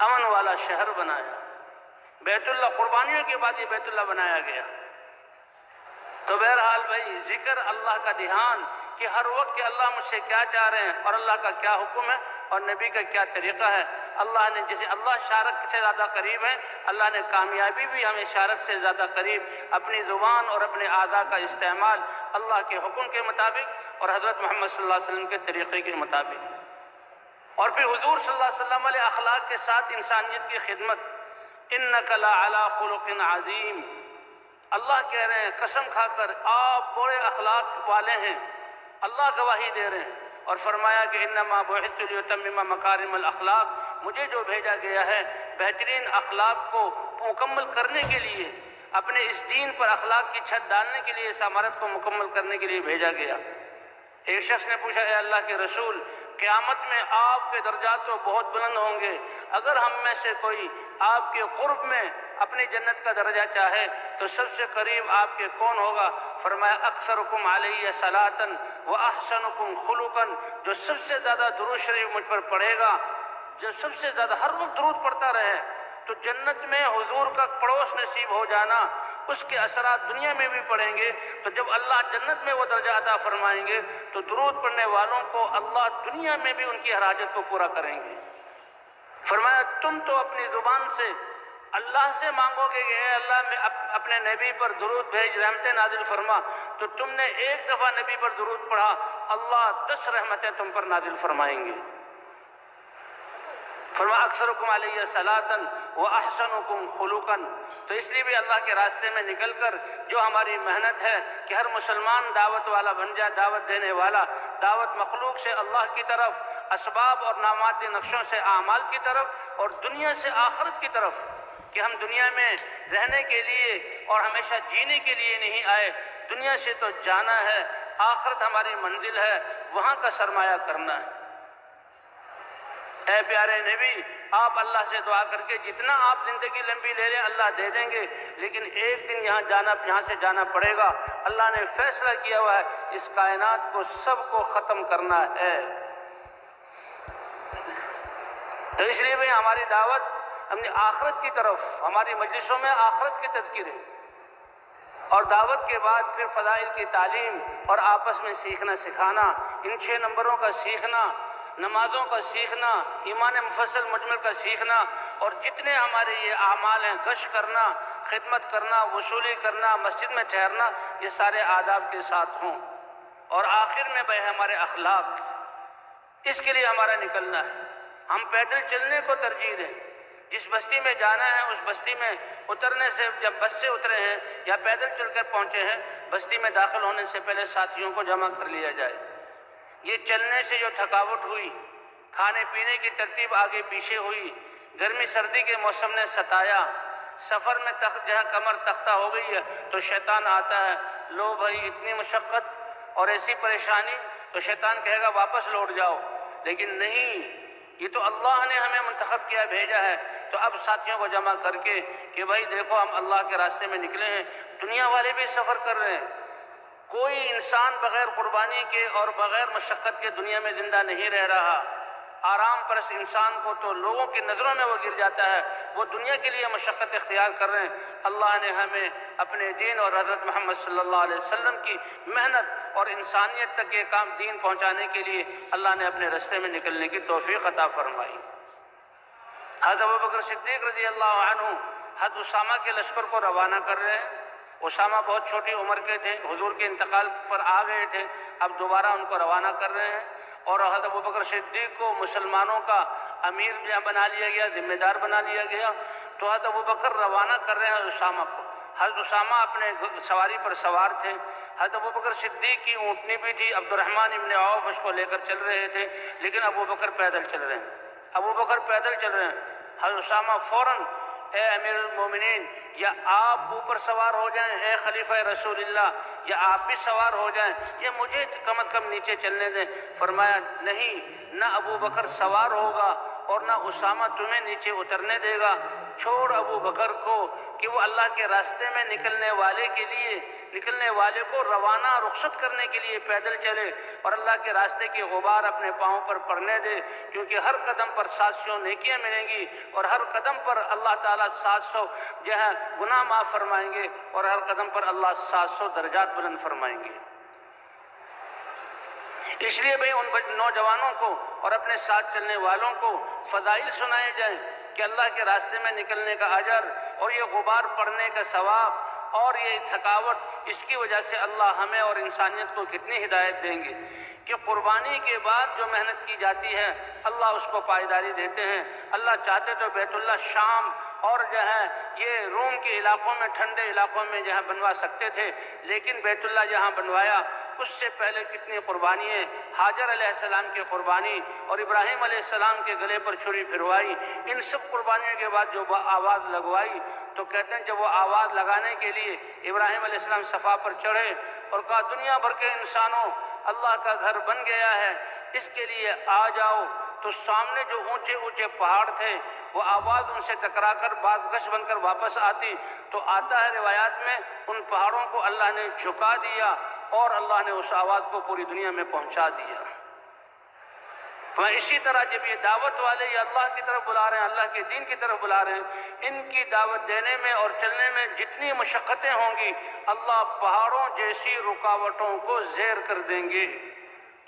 امن والا شہر بنایا۔ بیت اللہ، قربانیوں کے بعد یہ بیت اللہ بنایا گیا۔ تو بہرحال بھائی، ذکر اللہ کا دھیان کہ ہر وقت کہ اللہ مجھ سے کیا چاہ رہے ہیں اور اللہ کا کیا حکم ہے اور نبی کا کیا طریقہ ہے۔ اللہ نے جسے اللہ شارک سے زیادہ قریب ہے، اللہ نے کامیابی بھی ہمیں شارک سے زیادہ قریب، اپنی زبان اور اپنے اعضاء کا استعمال اللہ کے حکم کے مطابق اور حضرت محمد صلی اللہ علیہ وسلم کے طریقے کے مطابق، اور پھر حضور صلی اللہ علیہ وسلم علیہ اخلاق کے ساتھ انسانیت کی خدمت۔ اِنَّكَ لَعَلَىٰ خُلُقٍ عَظِيمٍ، اللہ کہہ رہے ہیں قسم کھا کر آپ بڑے اخلاق والے ہیں، اللہ گواہی دے رہے ہیں، اور فرمایا کہ انما بعثت لیتمم مکارم الاخلاق، مجھے جو بھیجا گیا ہے بہترین اخلاق کو مکمل کرنے کے لیے، اپنے اس دین پر اخلاق کی چھت ڈالنے کے لیے، اس امارت کو مکمل کرنے کے لیے بھیجا گیا۔ ایک شخص نے پوچھا، اے اللہ کے رسول، قیامت میں آپ کے درجات تو بہت بلند ہوں گے، اگر ہم میں سے کوئی آپ کے قرب میں اپنی جنت کا درجہ چاہے تو سب سے قریب آپ کے کون ہوگا؟ فرمایا اکثرکم علیہ صلاۃً واحسنکم خلقاً، جو سب سے زیادہ درود شریف مجھ پر پڑھے گا، جو سب سے زیادہ ہر وقت درود پڑھتا رہے، تو جنت میں حضور کا پڑوس نصیب ہو جانا، اس کے اثرات دنیا میں بھی پڑیں گے۔ تو جب اللہ جنت میں وہ درجہ عطا فرمائیں گے تو درود پڑھنے والوں کو اللہ دنیا میں بھی ان کی ہر حاجت کو پورا کریں گے۔ فرمایا تم تو اپنی زبان سے اللہ سے مانگو گے کہ اے اللہ میں اپنے نبی پر درود بھیج، رحمتیں نازل فرما، تو تم نے ایک دفعہ نبی پر درود پڑھا، اللہ 10 رحمتیں تم پر نازل فرمائیں گے۔ فرمایا اکثرکم علیہ صلاۃً واحسنکم خلقاً، تو اس لیے بھی اللہ کے راستے میں نکل کر جو ہماری محنت ہے کہ ہر مسلمان دعوت والا بن جائے، دعوت دینے والا، دعوت مخلوق سے اللہ کی طرف، اسباب اور نامادی نقشوں سے اعمال کی طرف، اور دنیا سے آخرت کی طرف، کہ ہم دنیا میں رہنے کے لیے اور ہمیشہ جینے کے لیے نہیں آئے، دنیا سے تو جانا ہے، آخرت ہماری منزل ہے، وہاں کا سرمایہ کرنا ہے۔ اے پیارے نبی، آپ اللہ سے دعا کر کے جتنا آپ زندگی لمبی لے لیں اللہ دے دیں گے، لیکن ایک دن یہاں سے جانا پڑے گا۔ اللہ نے فیصلہ کیا ہوا ہے اس کائنات کو سب کو ختم کرنا ہے۔ تو اس لیے بھی ہماری دعوت ہم نے آخرت کی طرف، ہماری مجلسوں میں آخرت کے تذکرے، اور دعوت کے بعد پھر فضائل کی تعلیم اور آپس میں سیکھنا سکھانا، ان 6 نمبروں کا سیکھنا، نمازوں کا سیکھنا، ایمان مفصل مجمل کا سیکھنا، اور جتنے ہمارے یہ اعمال ہیں، گشت کرنا، خدمت کرنا، وصولی کرنا، مسجد میں ٹھہرنا، یہ سارے آداب کے ساتھ ہوں۔ اور آخر میں بھائی ہمارے اخلاق، اس کے لیے ہمارا نکلنا ہے۔ ہم پیدل چلنے کو ترجیح دیں، جس بستی میں جانا ہے اس بستی میں اترنے سے، جب بس سے اترے ہیں یا پیدل چل کر پہنچے ہیں، بستی میں داخل ہونے سے پہلے ساتھیوں کو جمع کر لیا جائے۔ یہ چلنے سے جو تھکاوٹ ہوئی، کھانے پینے کی ترتیب آگے پیچھے ہوئی، گرمی سردی کے موسم نے ستایا، سفر میں جہاں کمر تختہ ہو گئی ہے تو شیطان آتا ہے، لو بھائی اتنی مشقت اور ایسی پریشانی، تو شیطان کہے گا واپس لوٹ جاؤ، لیکن نہیں، یہ تو اللہ نے ہمیں منتخب کیا، بھیجا ہے۔ تو اب ساتھیوں کو جمع کر کے کہ بھائی دیکھو ہم اللہ کے راستے میں نکلے ہیں، دنیا والے بھی سفر کر رہے ہیں، کوئی انسان بغیر قربانی کے اور بغیر مشقت کے دنیا میں زندہ نہیں رہ رہا۔ آرام پرست انسان کو تو لوگوں کی نظروں میں وہ گر جاتا ہے، وہ دنیا کے لیے مشقت اختیار کر رہے ہیں۔ اللہ نے ہمیں اپنے دین اور حضرت محمد صلی اللہ علیہ وسلم کی محنت اور انسانیت تک یہ کام دین پہنچانے کے لیے اللہ نے اپنے راستے میں نکلنے کی توفیق عطا فرمائی۔ حضرت ابوبکر صدیق رضی اللہ عنہ حضرت اسامہ کے لشکر کو روانہ کر رہے ہیں۔ اسامہ بہت چھوٹی عمر کے تھے، حضور کے انتقال پر آ گئے تھے، اب دوبارہ ان کو روانہ کر رہے ہیں، اور حضرت ابوبکر صدیق کو مسلمانوں کا امیر بنا لیا گیا، ذمہ دار بنا لیا گیا، تو حضرت ابوبکر روانہ کر رہے ہیں اسامہ کو۔ حضرت اسامہ اپنے سواری پر سوار تھے، حضرت ابوبکر صدیق کی اونٹنی بھی تھی، عبد الرحمن ابن عوف اس کو لے کر چل رہے تھے، لیکن ابوبکر پیدل چل رہے ہیں، ابوبکر پیدل چل رہے ہیں۔ حضرت اسامہ فوراً، اے امیر المومنین، یا آپ اوپر سوار ہو جائیں اے خلیفہ رسول اللہ، یا آپ بھی سوار ہو جائیں، یا مجھے کم از کم نیچے چلنے دیں۔ فرمایا نہیں، نہ ابوبکر سوار ہوگا اور نہ اسامہ تمہیں نیچے اترنے دے گا، چھوڑ ابوبکر کو کہ وہ اللہ کے راستے میں نکلنے والے کو روانہ رخصت کرنے کے لیے پیدل چلے اور اللہ کے راستے کی غبار اپنے پاؤں پر پڑنے دے، کیونکہ ہر قدم پر 700 نیکیاں ملیں گی، اور ہر قدم پر اللہ تعالیٰ 700 جو ہے گناہ معاف فرمائیں گے، اور ہر قدم پر اللہ 700 درجات بلند فرمائیں گے۔ اس لیے بھئی ان نوجوانوں کو اور اپنے ساتھ چلنے والوں کو فضائل سنائے جائیں کہ اللہ کے راستے میں نکلنے کا اجر اور یہ غبار پڑنے کا ثواب اور یہ تھکاوٹ، اس کی وجہ سے اللہ ہمیں اور انسانیت کو کتنی ہدایت دیں گے کہ قربانی کے بعد جو محنت کی جاتی ہے اللہ اس کو پائیداری دیتے ہیں۔ اللہ چاہتے تو بیت اللہ شام اور جو ہے یہ روم کے علاقوں میں، ٹھنڈے علاقوں میں جہاں بنوا سکتے تھے، لیکن بیت اللہ جہاں بنوایا اس سے پہلے کتنی قربانیاں، حاجر علیہ السلام کی قربانی اور ابراہیم علیہ السلام کے گلے پر چھری پھروائی، ان سب قربانیوں کے بعد جو آواز لگوائی، تو کہتے ہیں جب وہ آواز لگانے کے لیے ابراہیم علیہ السلام صفا پر چڑھے اور کہا دنیا بھر کے انسانوں، اللہ کا گھر بن گیا ہے، اس کے لیے آ جاؤ، تو سامنے جو اونچے اونچے پہاڑ تھے وہ آواز ان سے ٹکرا کر بازگشت بن کر واپس آتی، تو آتا ہے روایات میں ان پہاڑوں کو اللہ نے جھکا دیا اور اللہ نے اس آواز کو پوری دنیا میں پہنچا دیا۔ اسی طرح جب یہ دعوت والے یہ اللہ کی طرف بلا رہے ہیں، اللہ کے دین کی طرف بلا رہے ہیں، ان کی دعوت دینے میں اور چلنے میں جتنی مشقتیں ہوں گی اللہ پہاڑوں جیسی رکاوٹوں کو زیر کر دیں گے۔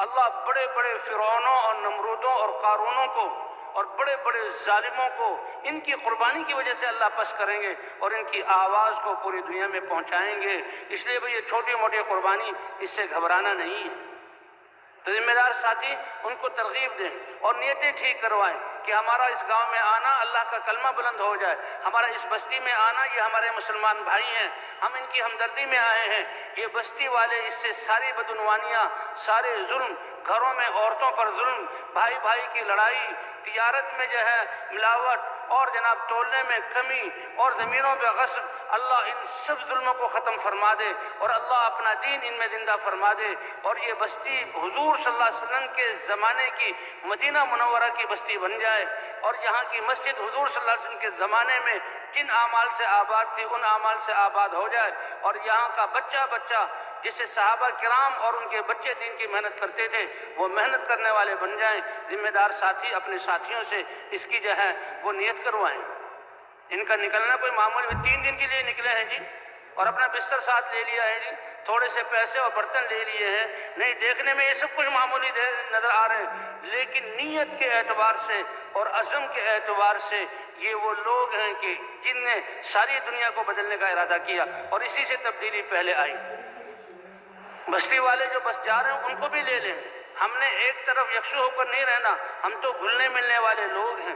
اللہ بڑے بڑے فرعونوں اور نمرودوں اور قارونوں کو اور بڑے بڑے ظالموں کو ان کی قربانی کی وجہ سے اللہ پس کریں گے اور ان کی آواز کو پوری دنیا میں پہنچائیں گے۔ اس لیے یہ چھوٹی موٹی قربانی، اس سے گھبرانا نہیں ہے۔ تو ذمہ دار ساتھی ان کو ترغیب دیں اور نیتیں ٹھیک کروائیں کہ ہمارا اس گاؤں میں آنا اللہ کا کلمہ بلند ہو جائے، ہمارا اس بستی میں آنا یہ ہمارے مسلمان بھائی ہیں، ہم ان کی ہمدردی میں آئے ہیں۔ یہ بستی والے اس سے ساری بدعنوانیاں، سارے ظلم، گھروں میں عورتوں پر ظلم، بھائی بھائی کی لڑائی، تجارت میں جو ہے ملاوٹ اور جناب تولنے میں کمی اور زمینوں پہ غصب، اللہ ان سب ظلموں کو ختم فرما دے اور اللہ اپنا دین ان میں زندہ فرما دے، اور یہ بستی حضور صلی اللہ علیہ وسلم کے زمانے کی مدینہ منورہ کی بستی بن جائے، اور یہاں کی مسجد حضور صلی اللہ علیہ وسلم کے زمانے میں جن اعمال سے آباد تھی ان اعمال سے آباد ہو جائے، اور یہاں کا بچہ بچہ جسے صحابہ کرام اور ان کے بچے دین کی محنت کرتے تھے وہ محنت کرنے والے بن جائیں۔ ذمہ دار ساتھی اپنے ساتھیوں سے اس کی جو ہے وہ نیت کروائیں۔ ان کا نکلنا کوئی معمولی 3 دن کے لیے نکلے ہیں جی، اور اپنا بستر ساتھ لے لیا ہے جی، تھوڑے سے پیسے اور برتن لے لیے ہیں، نہیں دیکھنے میں یہ سب کچھ معمولی نظر آ رہے ہیں، لیکن نیت کے اعتبار سے اور عزم کے اعتبار سے یہ وہ لوگ ہیں کہ جن نے ساری دنیا کو بدلنے کا ارادہ کیا، اور اسی سے تبدیلی پہلے آئی۔ بستی والے جو بس جا رہے ہیں ان کو بھی لے لیں، ہم نے ایک طرف یکسو ہو کر نہیں رہنا، ہم تو گھلنے ملنے والے لوگ ہیں،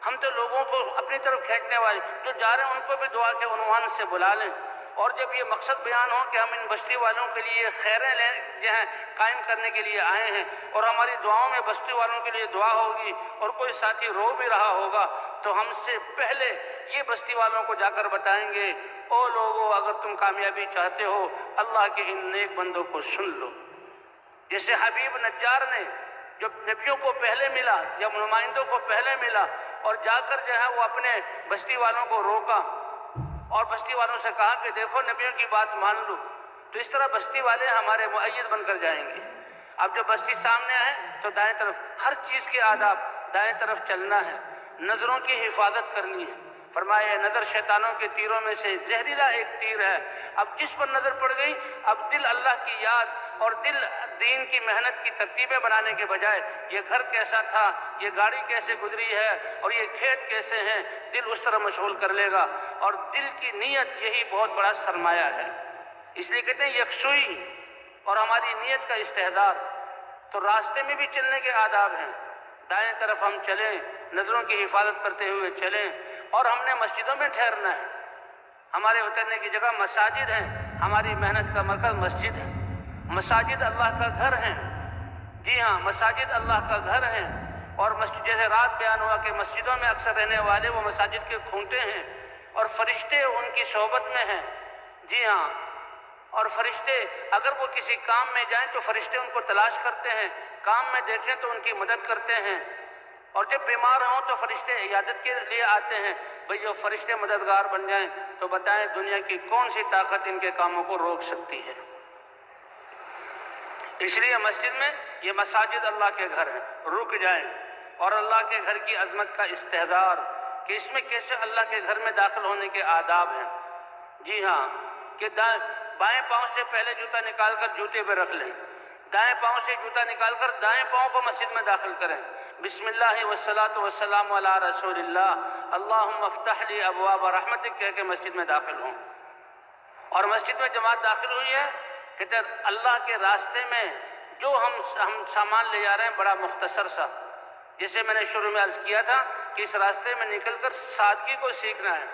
ہم تو لوگوں کو اپنی طرف کھینچنے والے، جو جا رہے ہیں ان کو بھی دعا کے عنوان سے بلا لیں، اور جب یہ مقصد بیان ہو کہ ہم ان بستی والوں کے لیے خیریں جو ہیں قائم کرنے کے لیے آئے ہیں، اور ہماری دعاؤں میں بستی والوں کے لیے دعا ہوگی، اور کوئی ساتھی رو بھی رہا ہوگا تو ہم سے پہلے یہ بستی والوں کو جا کر بتائیں گے، او لوگو اگر تم کامیابی چاہتے ہو اللہ کے ان نیک بندوں کو سن لو۔ جیسے حبیب نجار نے جو نبیوں کو پہلے ملا یا نمائندوں کو پہلے ملا اور جا کر جو ہے وہ اپنے بستی والوں کو روکا اور بستی والوں سے کہا کہ دیکھو نبیوں کی بات مان لو، تو اس طرح بستی والے ہمارے مؤید بن کر جائیں گے۔ اب جب بستی سامنے آئے تو دائیں طرف ہر چیز کے آداب، دائیں طرف چلنا ہے، نظروں کی حفاظت کرنی ہے۔ فرمایا نظر شیطانوں کے تیروں میں سے زہریلا ایک تیر ہے، اب جس پر نظر پڑ گئی اب دل اللہ کی یاد اور دل دین کی محنت کی ترتیبیں بنانے کے بجائے یہ گھر کیسا تھا، یہ گاڑی کیسے گزری ہے اور یہ کھیت کیسے ہیں، دل اس طرح مشغول کر لے گا۔ اور دل کی نیت یہی بہت بڑا سرمایہ ہے۔ اس لیے کہتے ہیں یکسوئی اور ہماری نیت کا استحضار۔ تو راستے میں بھی چلنے کے آداب ہیں، دائیں طرف ہم چلیں، نظروں کی حفاظت کرتے ہوئے چلیں، اور ہم نے مسجدوں میں ٹھہرنا ہے۔ ہمارے اترنے کی جگہ مساجد ہیں، ہماری محنت کا مرکز مسجد ہے۔ مساجد اللہ کا گھر ہیں، جی ہاں مساجد اللہ کا گھر ہیں۔ اور مسجد جیسے رات بیان ہوا کہ مسجدوں میں اکثر رہنے والے وہ مساجد کے کھونٹے ہیں اور فرشتے ان کی صحبت میں ہیں، جی ہاں۔ اور فرشتے اگر وہ کسی کام میں جائیں تو فرشتے ان کو تلاش کرتے ہیں، کام میں دیکھیں تو ان کی مدد کرتے ہیں، اور جب بیمار ہوں تو فرشتے عیادت کے لیے آتے ہیں۔ بھئی جو فرشتے مددگار بن جائیں تو بتائیں دنیا کی کون سی طاقت ان کے کاموں کو روک سکتی ہے۔ اس لیے مسجد میں یہ مساجد اللہ کے گھر ہیں، رک جائیں، اور اللہ کے گھر کی عظمت کا استحضار کہ اس میں کیسے اللہ کے گھر میں داخل ہونے کے آداب ہیں، جی ہاں، کہ بائیں پاؤں سے پہلے جوتا نکال کر جوتے پہ رکھ لیں، دائیں پاؤں سے جوتا نکال کر دائیں پاؤں کو مسجد میں داخل کریں، بسم اللہ والصلاۃ والسلام علی رسول اللہ اللہم افتح لی ابواب رحمتک کہہ کے مسجد میں داخل ہوں۔ اور مسجد میں جماعت داخل ہوئی ہے، کہتے ہیں اللہ کے راستے میں جو ہم سامان لے جا رہے ہیں بڑا مختصر سا، جیسے میں نے شروع میں عرض کیا تھا کہ اس راستے میں نکل کر سادگی کو سیکھنا ہے،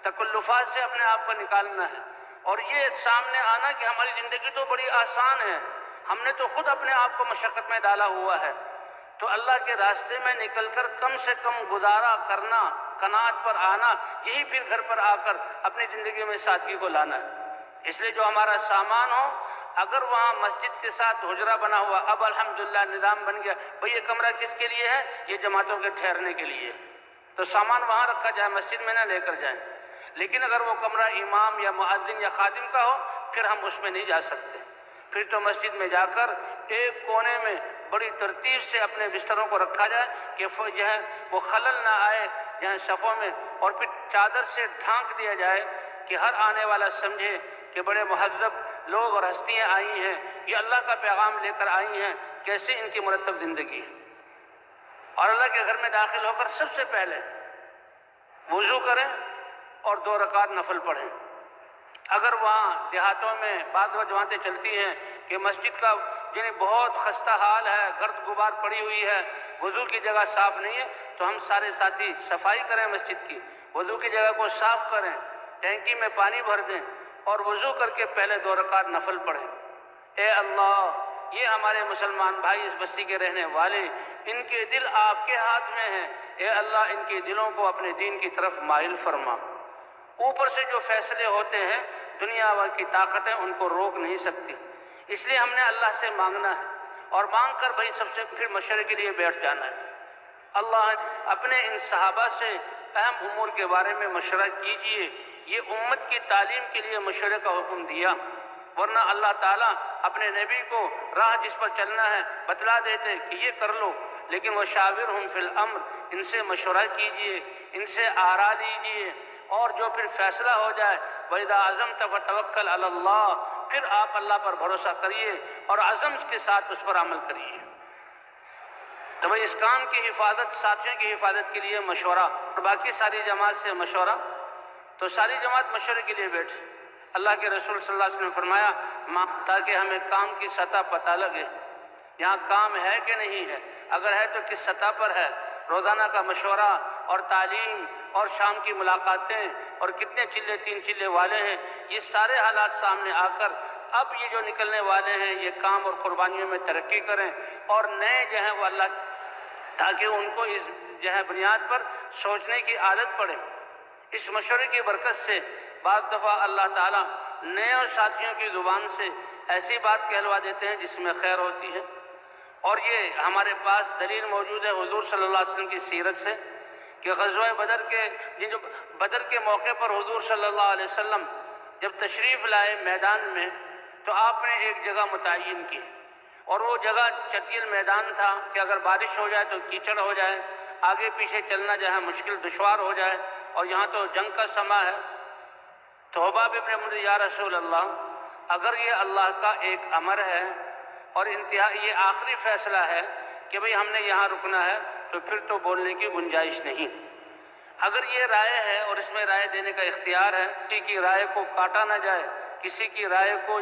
تکلفات سے اپنے آپ کو نکالنا ہے، اور یہ سامنے آنا کہ ہماری زندگی تو بڑی آسان ہے، ہم نے تو خود اپنے آپ کو مشقت میں ڈالا ہوا ہے، تو اللہ کے راستے میں نکل کر کم سے کم گزارا کرنا، قناعت پر آنا، یہی پھر گھر پر آ کر اپنی زندگی میں سادگی کو لانا ہے۔ اس لیے جو ہمارا سامان ہو، اگر وہاں مسجد کے ساتھ حجرہ بنا ہوا، اب الحمدللہ نظام بن گیا، بھئی یہ کمرہ کس کے لیے ہے؟ یہ جماعتوں کے ٹھہرنے کے لیے، تو سامان وہاں رکھا جائے، مسجد میں نہ لے کر جائیں۔ لیکن اگر وہ کمرہ امام یا مؤذن یا خادم کا ہو پھر ہم اس میں نہیں جا سکتے، پھر تو مسجد میں جا کر ایک کونے میں بڑی ترتیب سے اپنے بستروں کو رکھا جائے کہ وہ خلل نہ آئے جہاں صفوں میں، اور پھر چادر سے ڈھانک دیا جائے کہ ہر آنے والا سمجھے کہ بڑے مہذب لوگ اور ہستیاں آئی ہیں، یہ اللہ کا پیغام لے کر آئی ہیں، کیسے ان کی مرتب زندگی ہے۔ اور اللہ کے گھر میں داخل ہو کر سب سے پہلے وضو کریں اور 2 رکعت نفل پڑھیں۔ اگر وہاں دیہاتوں میں بعض جماعتیں چلتی ہیں کہ مسجد کا یعنی بہت خستہ حال ہے، گرد غبار پڑی ہوئی ہے، وضو کی جگہ صاف نہیں ہے، تو ہم سارے ساتھی صفائی کریں مسجد کی، وضو کی جگہ کو صاف کریں، ٹینکی میں پانی بھر دیں اور وضو کر کے پہلے 2 رکعت نفل پڑھیں۔ اے اللہ، یہ ہمارے مسلمان بھائی اس بستی کے رہنے والے، ان کے دل آپ کے ہاتھ میں ہیں، اے اللہ ان کے دلوں کو اپنے دین کی طرف مائل فرما۔ اوپر سے جو فیصلے ہوتے ہیں دنیا بھر کی طاقتیں ان کو روک نہیں سکتی، اس لیے ہم نے اللہ سے مانگنا ہے، اور مانگ کر بھائی سب سے پھر مشورے کے لیے بیٹھ جانا ہے۔ اللہ اپنے ان صحابہ سے اہم امور کے بارے میں مشورہ کیجئے، یہ امت کی تعلیم کے لیے مشورے کا حکم دیا، ورنہ اللہ تعالیٰ اپنے نبی کو راہ جس پر چلنا ہے بتلا دیتے کہ یہ کر لو، لیکن وہ شاورہم فی الامر، ان سے مشورہ کیجئے، ان سے آراء لیجئے، اور جو پھر فیصلہ ہو جائے وَإِذَا عَزَمْتَ فَتَوَكَّلْ عَلَى اللَّهِ، پھر آپ اللہ پر بھروسہ کریے اور عزم کے ساتھ اس پر عمل کریے۔ تو بھئی اس کام کی حفاظت، ساتھیوں کی حفاظت کے لیے مشورہ، اور باقی ساری جماعت سے مشورہ، تو ساری جماعت مشورے کے لیے بیٹھے۔ اللہ کے رسول صلی اللہ علیہ وسلم نے فرمایا تاکہ ہمیں کام کی سطح پتہ لگے، یہاں کام ہے کہ نہیں ہے، اگر ہے تو کس سطح پر ہے، روزانہ کا مشورہ اور تعلیم اور شام کی ملاقاتیں اور کتنے چلے 3 چلے والے ہیں، یہ سارے حالات سامنے آ کر اب یہ جو نکلنے والے ہیں یہ کام اور قربانیوں میں ترقی کریں، اور نئے جو ہیں وہ اللہ، تاکہ ان کو اس جو ہے بنیاد پر سوچنے کی عادت پڑے۔ اس مشورے کی برکت سے بعض دفعہ اللہ تعالیٰ نئے ساتھیوں کی زبان سے ایسی بات کہلوا دیتے ہیں جس میں خیر ہوتی ہے، اور یہ ہمارے پاس دلیل موجود ہے حضور صلی اللہ علیہ وسلم کی سیرت سے کہ غزوہ بدر کے جو بدر کے موقع پر حضور صلی اللہ علیہ وسلم جب تشریف لائے میدان میں تو آپ نے ایک جگہ متعین کی، اور وہ جگہ چٹیل میدان تھا کہ اگر بارش ہو جائے تو کیچڑ ہو جائے، آگے پیچھے چلنا جو ہے مشکل دشوار ہو جائے، اور یہاں تو جنگ کا سماں ہے، تو حباب ابن منذر یا رسول اللہ، اگر یہ اللہ کا ایک امر ہے اور یہ آخری فیصلہ ہے کہ بھئی ہم نے یہاں رکنا ہے، تو پھر تو بولنے کی گنجائش نہیں۔ اگر یہ رائے ہے اور اس میں رائے دینے کا اختیار ہے، کسی کی رائے کو کاٹا نہ جائے، کسی کی رائے کو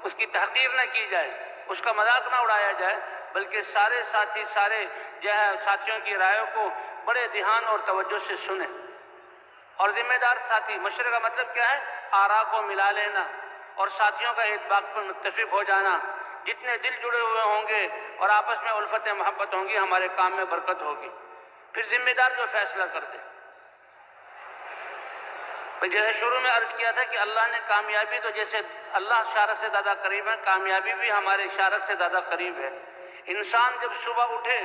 اس کی تحقیر نہ کی جائے، اس کا مذاق نہ اڑایا جائے، بلکہ سارے ساتھیوں کی رائے کو بڑے دھیان اور توجہ سے سنیں۔ اور ذمہ دار ساتھی، مشورے کا مطلب کیا ہے؟ آراء کو ملا لینا اور ساتھیوں کا ایک بات پر متفق ہو جانا۔ جتنے دل جڑے ہوئے ہوں گے اور آپس میں الفت محبت ہوں گی، ہمارے کام میں برکت ہوگی۔ پھر ذمہ دار جو فیصلہ کر دے، جیسے شروع میں عرض کیا تھا کہ اللہ نے کامیابی تو جیسے اللہ شارک سے زیادہ قریب ہے، کامیابی بھی ہمارے شارک سے زیادہ قریب ہے۔ انسان جب صبح اٹھے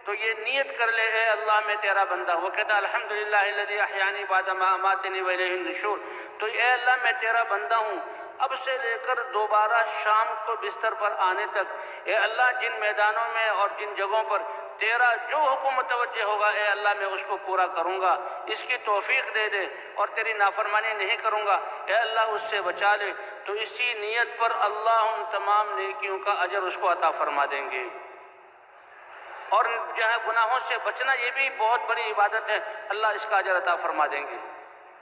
تو یہ نیت کر لے، اے اللہ میں تیرا بندہ ہوں۔ وہ کہتا ہے الحمدللہ الذی احیانی بعد ما اماتنی والیہ النشور، تو اے اللہ میں تیرا بندہ ہوں، اب سے لے کر دوبارہ شام کو بستر پر آنے تک، اے اللہ جن میدانوں میں اور جن جگہوں پر تیرا جو حکم متوجہ ہوگا، اے اللہ میں اس کو پورا کروں گا، اس کی توفیق دے دے، اور تیری نافرمانی نہیں کروں گا، اے اللہ اس سے بچا لے۔ تو اسی نیت پر اللہ ان تمام نیکیوں کا اجر اس کو عطا فرما دیں گے۔ اور گناہوں سے بچنا یہ بھی بہت بڑی عبادت ہے، اللہ اس کا اجر عطا فرما دیں گے۔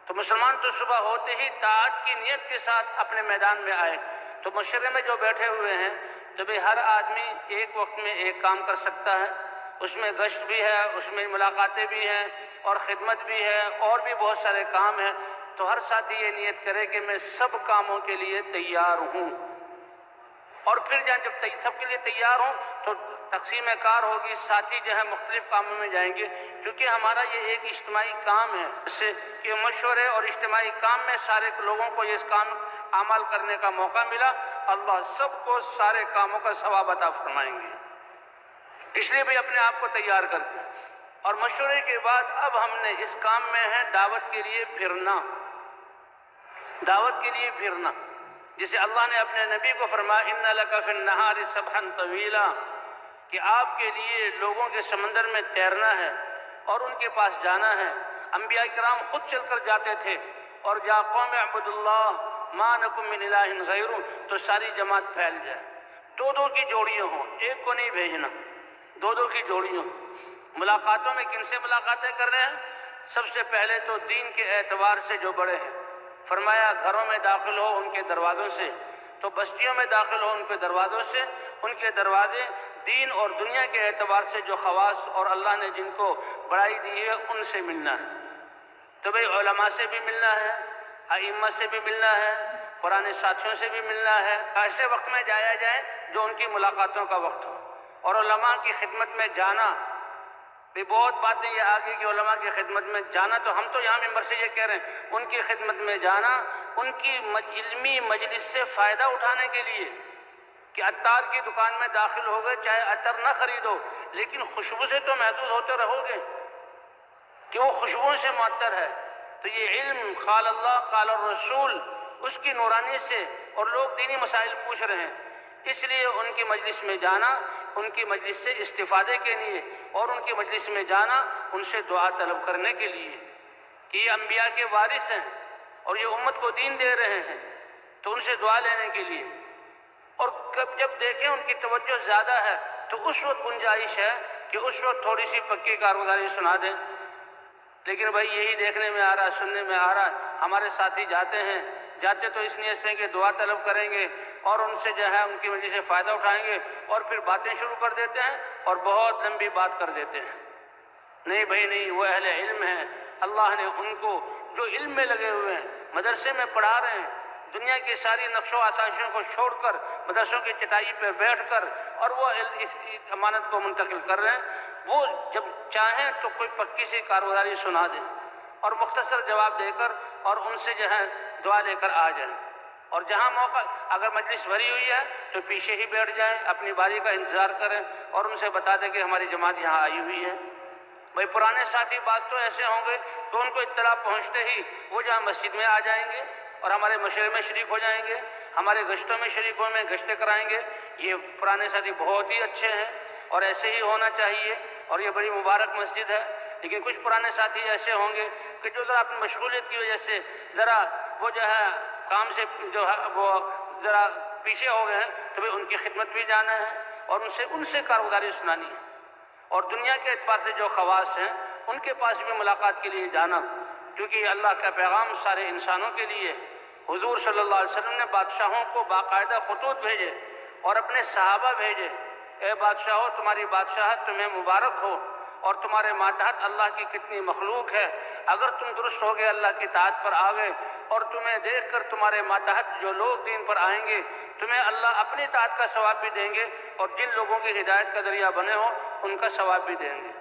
تو مسلمان تو صبح ہوتے ہی طاعت کی نیت کے ساتھ اپنے میدان میں آئے۔ تو مشورے میں جو بیٹھے ہوئے ہیں، تو بھی ہر آدمی ایک وقت میں ایک کام کر سکتا ہے، اس میں گشت بھی ہے، اس میں ملاقاتیں بھی ہیں، اور خدمت بھی ہے، اور بھی بہت سارے کام ہیں۔ تو ہر ساتھی یہ نیت کرے کہ میں سب کاموں کے لیے تیار ہوں، اور پھر جب سب کے لیے تیار ہوں تو تقسیم کار ہوگی، ساتھی مختلف کاموں میں جائیں گے، کیونکہ ہمارا یہ ایک اجتماعی کام ہے، اس سے کہ مشورے اور اجتماعی کام میں سارے لوگوں کو یہ کام عمل کرنے کا موقع ملا، اللہ سب کو سارے کاموں کا ثواب عطا فرمائیں گے۔ اس لیے بھی اپنے آپ کو تیار کرتے ہیں۔ اور مشورے کے بعد اب ہم نے اس کام میں ہے دعوت کے لیے پھرنا، دعوت کے لیے پھرنا، جسے اللہ نے اپنے نبی کو فرمایا اِنَّ لَكَ فِي النَّهَارِ سَبْحًا طَوِيلًا، کہ آپ کے لیے لوگوں کے سمندر میں تیرنا ہے اور ان کے پاس جانا ہے۔ انبیاء کرام خود چل کر جاتے تھے، اور یا قوم اعبدوا اللہ ما لکم من الہ غیرہ، تو ساری جماعت پھیل جائے، دو دو کی جوڑیاں ہوں، ایک کو نہیں بھیجنا، دو دو کی جوڑیاں ہوں۔ ملاقاتوں میں کن سے ملاقاتیں کر رہے ہیں؟ سب سے پہلے تو دین کے اعتبار سے جو بڑے ہیں، فرمایا گھروں میں داخل ہو ان کے دروازوں سے، تو بستیوں میں داخل ہو ان کے دروازوں سے، ان کے دروازے دین اور دنیا کے اعتبار سے جو خواص اور اللہ نے جن کو بڑائی دی ہے ان سے ملنا ہے۔ تو بھئی علماء سے بھی ملنا ہے، ائمہ سے بھی ملنا ہے، پرانے ساتھیوں سے بھی ملنا ہے۔ ایسے وقت میں جایا جائے جو ان کی ملاقاتوں کا وقت ہو، اور علماء کی خدمت میں جانا بھی بہت باتیں یہ آگے کہ علماء کی خدمت میں جانا، تو ہم تو یہاں ممبر سے یہ کہہ رہے ہیں، ان کی خدمت میں جانا ان کی علمی مجلس سے فائدہ اٹھانے کے لیے، کہ عطار کی دکان میں داخل ہو گئے، چاہے عطر نہ خریدو لیکن خوشبو سے تو محظوظ ہوتے رہو گے کہ وہ خوشبو سے معطر ہے۔ تو یہ علم قال اللہ قال الرسول، اس کی نورانی سے، اور لوگ دینی مسائل پوچھ رہے ہیں، اس لیے ان کی مجلس میں جانا، ان کی مجلس سے استفادے کے لیے، اور ان کی مجلس میں جانا ان سے دعا طلب کرنے کے لیے، کہ یہ انبیاء کے وارث ہیں اور یہ امت کو دین دے رہے ہیں، تو ان سے دعا لینے کے لیے۔ اور جب دیکھیں ان کی توجہ زیادہ ہے تو اس وقت گنجائش ہے کہ اس وقت تھوڑی سی پکی کارگزاری سنا دیں۔ لیکن بھائی یہی دیکھنے میں آ رہا، سننے میں آ رہا، ہمارے ساتھی جاتے تو اس نیت سے کہ دعا طلب کریں گے اور ان سے ان کی وجہ سے فائدہ اٹھائیں گے، اور پھر باتیں شروع کر دیتے ہیں اور بہت لمبی بات کر دیتے ہیں۔ نہیں بھائی نہیں، وہ اہل علم ہیں، اللہ نے ان کو جو علم میں لگے ہوئے ہیں، مدرسے میں پڑھا رہے ہیں، دنیا کی ساری نقش و آسائشوں کو چھوڑ کر مدرسوں کی چٹائی پہ بیٹھ کر، اور وہ اس امانت کو منتقل کر رہے ہیں، وہ جب چاہیں تو کوئی پکی سی کارگزاری سنا دیں اور مختصر جواب دے کر، اور ان سے دعا لے کر آ جائیں۔ اور جہاں موقع، اگر مجلس بھری ہوئی ہے تو پیچھے ہی بیٹھ جائیں، اپنی باری کا انتظار کریں، اور ان سے بتا دیں کہ ہماری جماعت یہاں آئی ہوئی ہے۔ بھائی پرانے ساتھی بات تو ایسے ہوں گے تو ان کو اطلاع پہنچتے ہی وہ جہاں مسجد میں آ جائیں گے اور ہمارے مشورے میں شریک ہو جائیں گے، ہمارے گشتوں میں شریک ہوئے، گشتیں کرائیں گے۔ یہ پرانے ساتھی بہت ہی اچھے ہیں اور ایسے ہی ہونا چاہیے، اور یہ بڑی مبارک مسجد ہے، لیکن کچھ پرانے ساتھی ایسے ہوں گے کہ جو ذرا اپنی مشغولیت کی وجہ سے ذرا وہ جو ہے کام سے جو ہے وہ ذرا پیچھے ہو گئے ہیں، تو ان کی خدمت بھی جانا ہے اور ان سے کارگزاری سنانی ہے، اور دنیا کے اعتبار سے جو خواص ہیں ان کے پاس بھی ملاقات کے لیے جانا، کیونکہ اللہ کا پیغام سارے انسانوں کے لیے۔ حضور صلی اللہ علیہ وسلم نے بادشاہوں کو باقاعدہ خطوط بھیجے اور اپنے صحابہ بھیجے، اے بادشاہو تمہاری بادشاہت تمہیں مبارک ہو، اور تمہارے ماتحت اللہ کی کتنی مخلوق ہے، اگر تم درست ہو گئے اللہ کی اطاعت پر آ گئے، اور تمہیں دیکھ کر تمہارے ماتحت جو لوگ دین پر آئیں گے تمہیں اللہ اپنی اطاعت کا ثواب بھی دیں گے، اور جن لوگوں کی ہدایت کا ذریعہ بنے ہو ان کا ثواب بھی دیں گے۔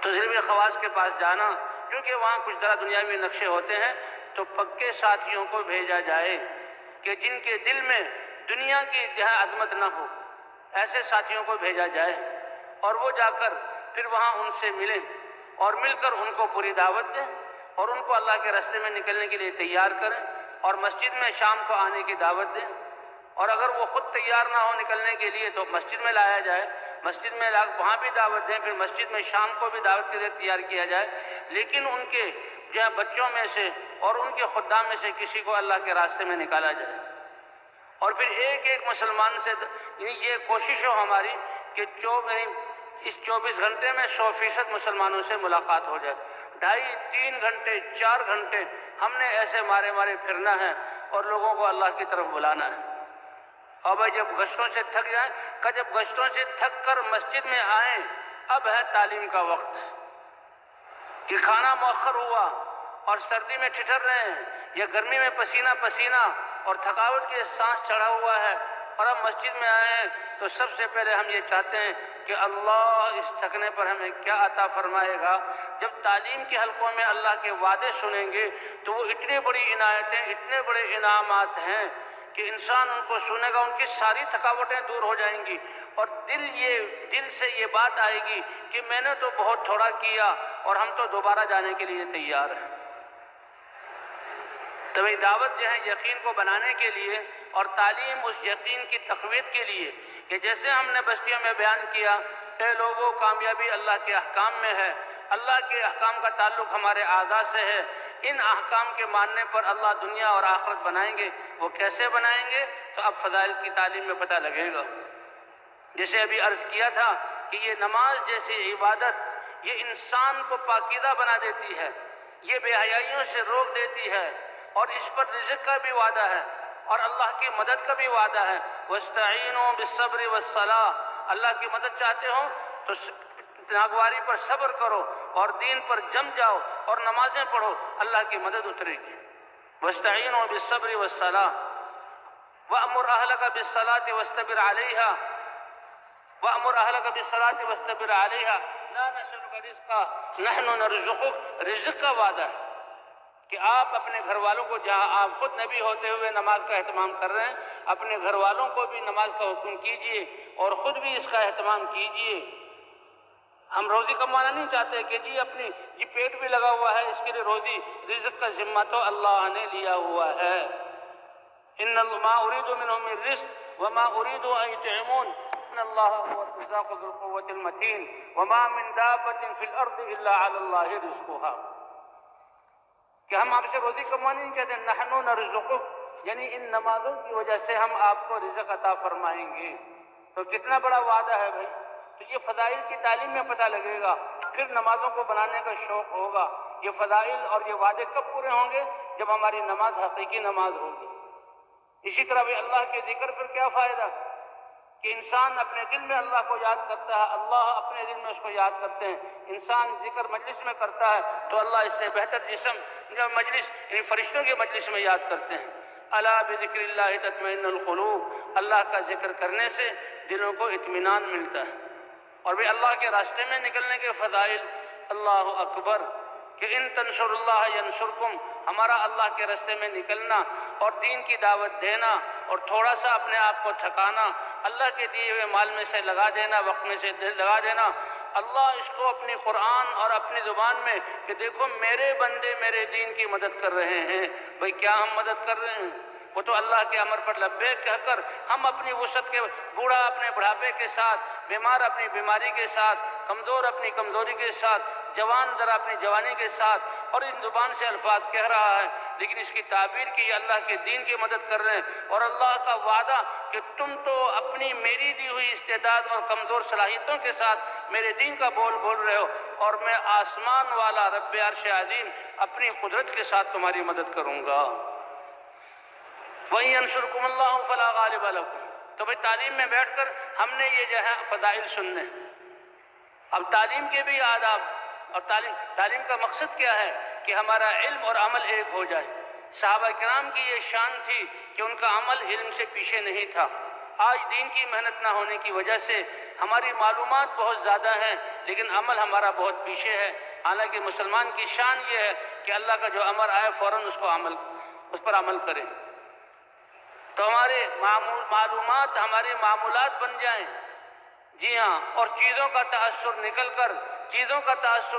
تو ذریعہ خواص کے پاس جانا، کیونکہ وہاں کچھ ذرا دنیاوی نقشے ہوتے ہیں، تو پکے ساتھیوں کو بھیجا جائے کہ جن کے دل میں دنیا کی عظمت نہ ہو، ایسے ساتھیوں کو بھیجا جائے، اور وہ جا کر پھر وہاں ان سے ملیں اور مل کر ان کو پوری دعوت دیں اور ان کو اللہ کے راستے میں نکلنے کے لیے تیار کریں، اور مسجد میں شام کو آنے کی دعوت دیں، اور اگر وہ خود تیار نہ ہو نکلنے کے لیے تو مسجد میں لایا جائے، مسجد میں وہاں بھی دعوت دیں، پھر مسجد میں شام کو بھی دعوت کے لیے تیار کیا جائے، لیکن ان کے جو بچوں میں سے اور ان کے خدام میں سے کسی کو اللہ کے راستے میں نکالا جائے، اور پھر ایک ایک مسلمان سے یہ کوشش ہو ہماری کہ اس 24 گھنٹے میں 100% مسلمانوں سے ملاقات ہو جائے، 2.5 3 گھنٹے 4 گھنٹے ہم نے ایسے مارے پھرنا ہے اور لوگوں کو اللہ کی طرف بلانا ہے۔ اور بھائی جب گشتوں سے تھک جائیں، جب گشتوں سے تھک کر مسجد میں آئیں، اب ہے تعلیم کا وقت کہ کھانا مؤخر ہوا اور سردی میں ٹھٹر رہے ہیں یا گرمی میں پسینہ اور تھکاوٹ کے سانس چڑھا ہوا ہے، اور اب مسجد میں آئے ہیں تو سب سے پہلے ہم یہ چاہتے ہیں کہ اللہ اس تھکنے پر ہمیں کیا عطا فرمائے گا۔ جب تعلیم کے حلقوں میں اللہ کے وعدے سنیں گے تو وہ اتنی بڑی عنایتیں، اتنے بڑے انعامات ہیں کہ انسان ان کو سنے گا، ان کی ساری تھکاوٹیں دور ہو جائیں گی، اور دل سے یہ بات آئے گی کہ میں نے تو بہت تھوڑا کیا اور ہم تو دوبارہ جانے کے لیے تیار ہیں۔ تو یہ دعوت جو ہے یقین کو بنانے کے لیے، اور تعلیم اس یقین کی تقویت کے لیے کہ جیسے ہم نے بستیوں میں بیان کیا، اے لوگوں کامیابی اللہ کے احکام میں ہے، اللہ کے احکام کا تعلق ہمارے اعضاء سے ہے، ان احکام کے ماننے پر اللہ دنیا اور آخرت بنائیں گے۔ وہ کیسے بنائیں گے؟ تو اب فضائل کی تعلیم میں پتہ لگے گا۔ جسے ابھی عرض کیا تھا کہ یہ نماز جیسی عبادت یہ انسان کو پاکیزہ بنا دیتی ہے، یہ بے حیائیوں سے روک دیتی ہے، اور اس پر رزق کا بھی وعدہ ہے اور اللہ کی مدد کا بھی وعدہ ہے۔ وَاسْتَعِينُوا بِالصَّبْرِ وَالصَّلَاةِ، اللہ کی مدد چاہتے ہو تو ناگواری پر صبر کرو اور دین پر جم جاؤ اور نمازیں پڑھو، اللہ کی مدد اترے گی۔ وَاسْتَعِينُوا بِالصَّبْرِ وَالصَّلَاةِ وَأْمُرْ أَهْلَكَ بِالصَّلَاةِ وَاسْتَبِرْ عَلَيْهَا وَأْمُرْ أَهْلَكَ بِالصَّلَاةِ وَاسْتَبِرْ عَلَيْهَا لَا نَسْأَلُكَ رِزْقًا نَحْنُ نَرْزُقُكَ، رزق کا وعدہ ہے کہ آپ اپنے گھر والوں کو، جہاں آپ خود نبی ہوتے ہوئے نماز کا اہتمام کر رہے ہیں، اپنے گھر والوں کو بھی نماز کا حکم کیجئے اور خود بھی اس کا اہتمام کیجئے۔ ہم روزی کمانا نہیں چاہتے کہ جی پیٹ بھی لگا ہوا ہے، اس کے لیے روزی رزق کا ذمہ تو اللہ نے لیا ہوا ہے۔ ان ما اريد منهم من رزق وما اريد ان يطعمون ان الله هو الرزاق ذو القوة المتين وما من دابة في الارض الا على الله رزقها، کہ ہم آپ سے روزی کمانے نہیں چاہتے، نحن نرزقک، یعنی ان نمازوں کی وجہ سے ہم آپ کو رزق عطا فرمائیں گے۔ تو کتنا بڑا وعدہ ہے بھائی، تو یہ فضائل کی تعلیم میں پتہ لگے گا، پھر نمازوں کو بنانے کا شوق ہوگا۔ یہ فضائل اور یہ وعدے کب پورے ہوں گے؟ جب ہماری نماز حقیقی نماز ہوگی۔ اسی طرح بھی اللہ کے ذکر پر کیا فائدہ کہ انسان اپنے دل میں اللہ کو یاد کرتا ہے، اللہ اپنے دل میں اس کو یاد کرتے ہیں۔ انسان ذکر مجلس میں کرتا ہے تو اللہ اس سے بہتر جسم مجلس یعنی فرشتوں کے مجلس میں یاد کرتے ہیں۔ الا بذکر اللہ تطمئن القلوب، اللہ کا ذکر کرنے سے دلوں کو اطمینان ملتا ہے۔ اور بھی اللہ کے راستے میں نکلنے کے فضائل، اللہ اکبر، کہ ان تنصر اللہ ینصرکم، ہمارا اللہ کے راستے میں نکلنا اور دین کی دعوت دینا اور تھوڑا سا اپنے آپ کو تھکانا، اللہ کے دیے ہوئے مال میں سے لگا دینا، وقت میں سے لگا دینا، اللہ اس کو اپنی قرآن اور اپنی زبان میں کہ دیکھو میرے بندے میرے دین کی مدد کر رہے ہیں۔ بھئی کیا ہم مدد کر رہے ہیں؟ وہ تو اللہ کے امر پر لبیک کہہ کر ہم اپنی وسعت کے، بوڑھا اپنے بڑھاپے کے ساتھ، بیمار اپنی بیماری کے ساتھ، کمزور اپنی کمزوری کے ساتھ، جوان ذرا اپنی جوانی کے ساتھ، اور ان زبان سے الفاظ کہہ رہا ہے، لیکن اس کی تعبیر کی یہ اللہ کے دین کی مدد کر رہے ہیں، اور اللہ کا وعدہ کہ تم تو اپنی میری دی ہوئی استعداد اور کمزور صلاحیتوں کے ساتھ میرے دین کا بول رہے ہو، اور میں آسمان والا رب عرش عظیم اپنی قدرت کے ساتھ تمہاری مدد کروں گا۔ وَإِن يَنْصُرْكُمُ اللَّهُ فَلَا غَالِبَ لَكُمْ۔ تو بھئی تعلیم میں بیٹھ کر ہم نے یہ جو ہے فضائل سننے۔ اب تعلیم کے بھی آداب، اور تعلیم کا مقصد کیا ہے کہ ہمارا علم اور عمل ایک ہو جائے۔ صحابہ کرام کی یہ شان تھی کہ ان کا عمل علم سے پیچھے نہیں تھا۔ آج دین کی محنت نہ ہونے کی وجہ سے ہماری معلومات بہت زیادہ ہیں لیکن عمل ہمارا بہت پیچھے ہے۔ حالانکہ مسلمان کی شان یہ ہے کہ اللہ کا جو امر آئے فوراً اس پر عمل کرے، تو ہمارے معلومات ہمارے معمولات بن جائیں۔ جی ہاں، اور چیزوں کا تأثر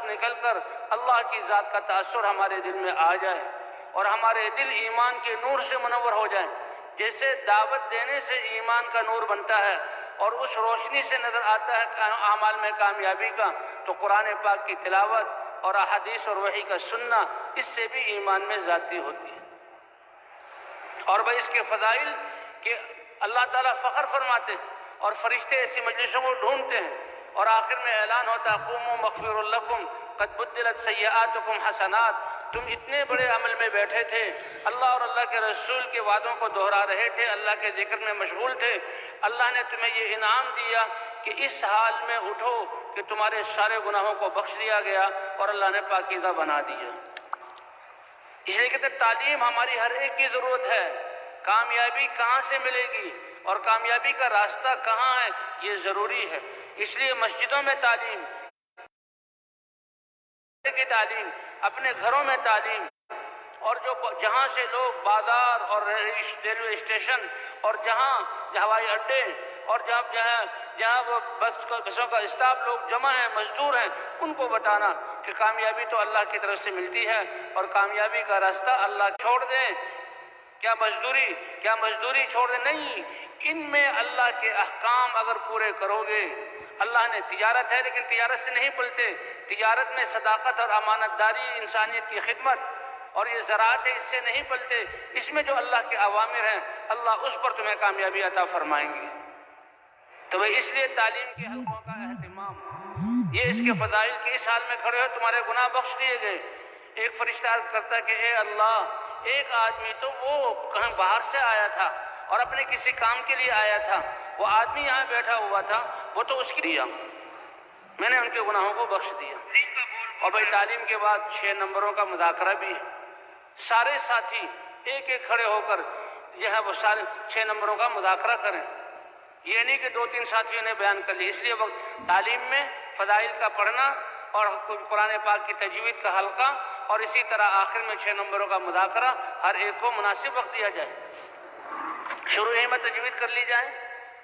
نکل کر اللہ کی ذات کا تأثر ہمارے دل میں آ جائے، اور ہمارے دل ایمان کے نور سے منور ہو جائیں۔ جیسے دعوت دینے سے ایمان کا نور بنتا ہے اور اس روشنی سے نظر آتا ہے اعمال میں کامیابی کا، تو قرآن پاک کی تلاوت اور احادیث اور وحی کا سننا اس سے بھی ایمان میں ذاتی ہوتی ہے۔ اور بھائی اس کے فضائل کہ اللہ تعالیٰ فخر فرماتے ہیں اور فرشتے ایسی مجلسوں کو ڈھونڈتے ہیں، اور آخر میں اعلان ہوتا ہے قوموا مغفور لکم قد بدلت سیئاتکم حسنات۔ تم اتنے بڑے عمل میں بیٹھے تھے، اللہ اور اللہ کے رسول کے وعدوں کو دہرا رہے تھے، اللہ کے ذکر میں مشغول تھے، اللہ نے تمہیں یہ انعام دیا کہ اس حال میں اٹھو کہ تمہارے سارے گناہوں کو بخش دیا گیا اور اللہ نے پاکیزہ بنا دیا۔ اس لیے کہتے ہیں تعلیم ہماری ہر ایک کی ضرورت ہے۔ کامیابی کہاں سے ملے گی اور کامیابی کا راستہ کہاں ہے، یہ ضروری ہے۔ اس لیے مسجدوں میں تعلیم، اپنے گھروں میں تعلیم، اور جہاں سے لوگ بازار اور ریلوے اسٹیشن اور جہاں ہوائی اڈے اور جہاں وہ بسوں کا اسٹاف لوگ جمع ہیں، مزدور ہیں، ان کو بتانا کہ کامیابی تو اللہ کی طرف سے ملتی ہے اور کامیابی کا راستہ اللہ چھوڑ دیں۔ کیا مزدوری چھوڑ دیں؟ نہیں، ان میں اللہ کے احکام اگر پورے کرو گے، اللہ نے تجارت ہے لیکن تجارت سے نہیں پلتے، تجارت میں صداقت اور امانت داری، انسانیت کی خدمت، اور یہ زراعت ہے، اس سے نہیں پلتے، اس میں جو اللہ کے اوامر ہیں اللہ اس پر تمہیں کامیابی عطا فرمائیں گے۔ تو اس لیے تعلیم کے حلقوں کا اہتمام، یہ اس کے فضائل کے اس حال میں کھڑے ہو تمہارے گناہ بخش دیے گئے۔ ایک فرشتہ عرض کرتا ہے کہ اے اللہ، ایک آدمی تو وہ کہیں باہر سے آیا تھا اور اپنے کسی کام کے لیے آیا تھا، وہ آدمی یہاں بیٹھا ہوا تھا، وہ تو اس کی دیا، میں نے ان کے گناہوں کو بخش دیا۔ اور بھائی تعلیم کے بعد 6 نمبروں کا مذاکرہ بھی ہے، سارے ساتھی ایک ایک کھڑے ہو کر جو ہے وہ سارے 6 نمبروں کا مذاکرہ کریں، یہ نہیں کہ 2-3 ساتھیوں نے بیان کر لی۔ اس لیے تعلیم میں فضائل کا پڑھنا اور قرآن پاک کی تجوید کا حلقہ، اور اسی طرح آخر میں 6 نمبروں کا مذاکرہ، ہر ایک کو مناسب وقت دیا جائے، شروع ہی میں تجوید کر لی جائے۔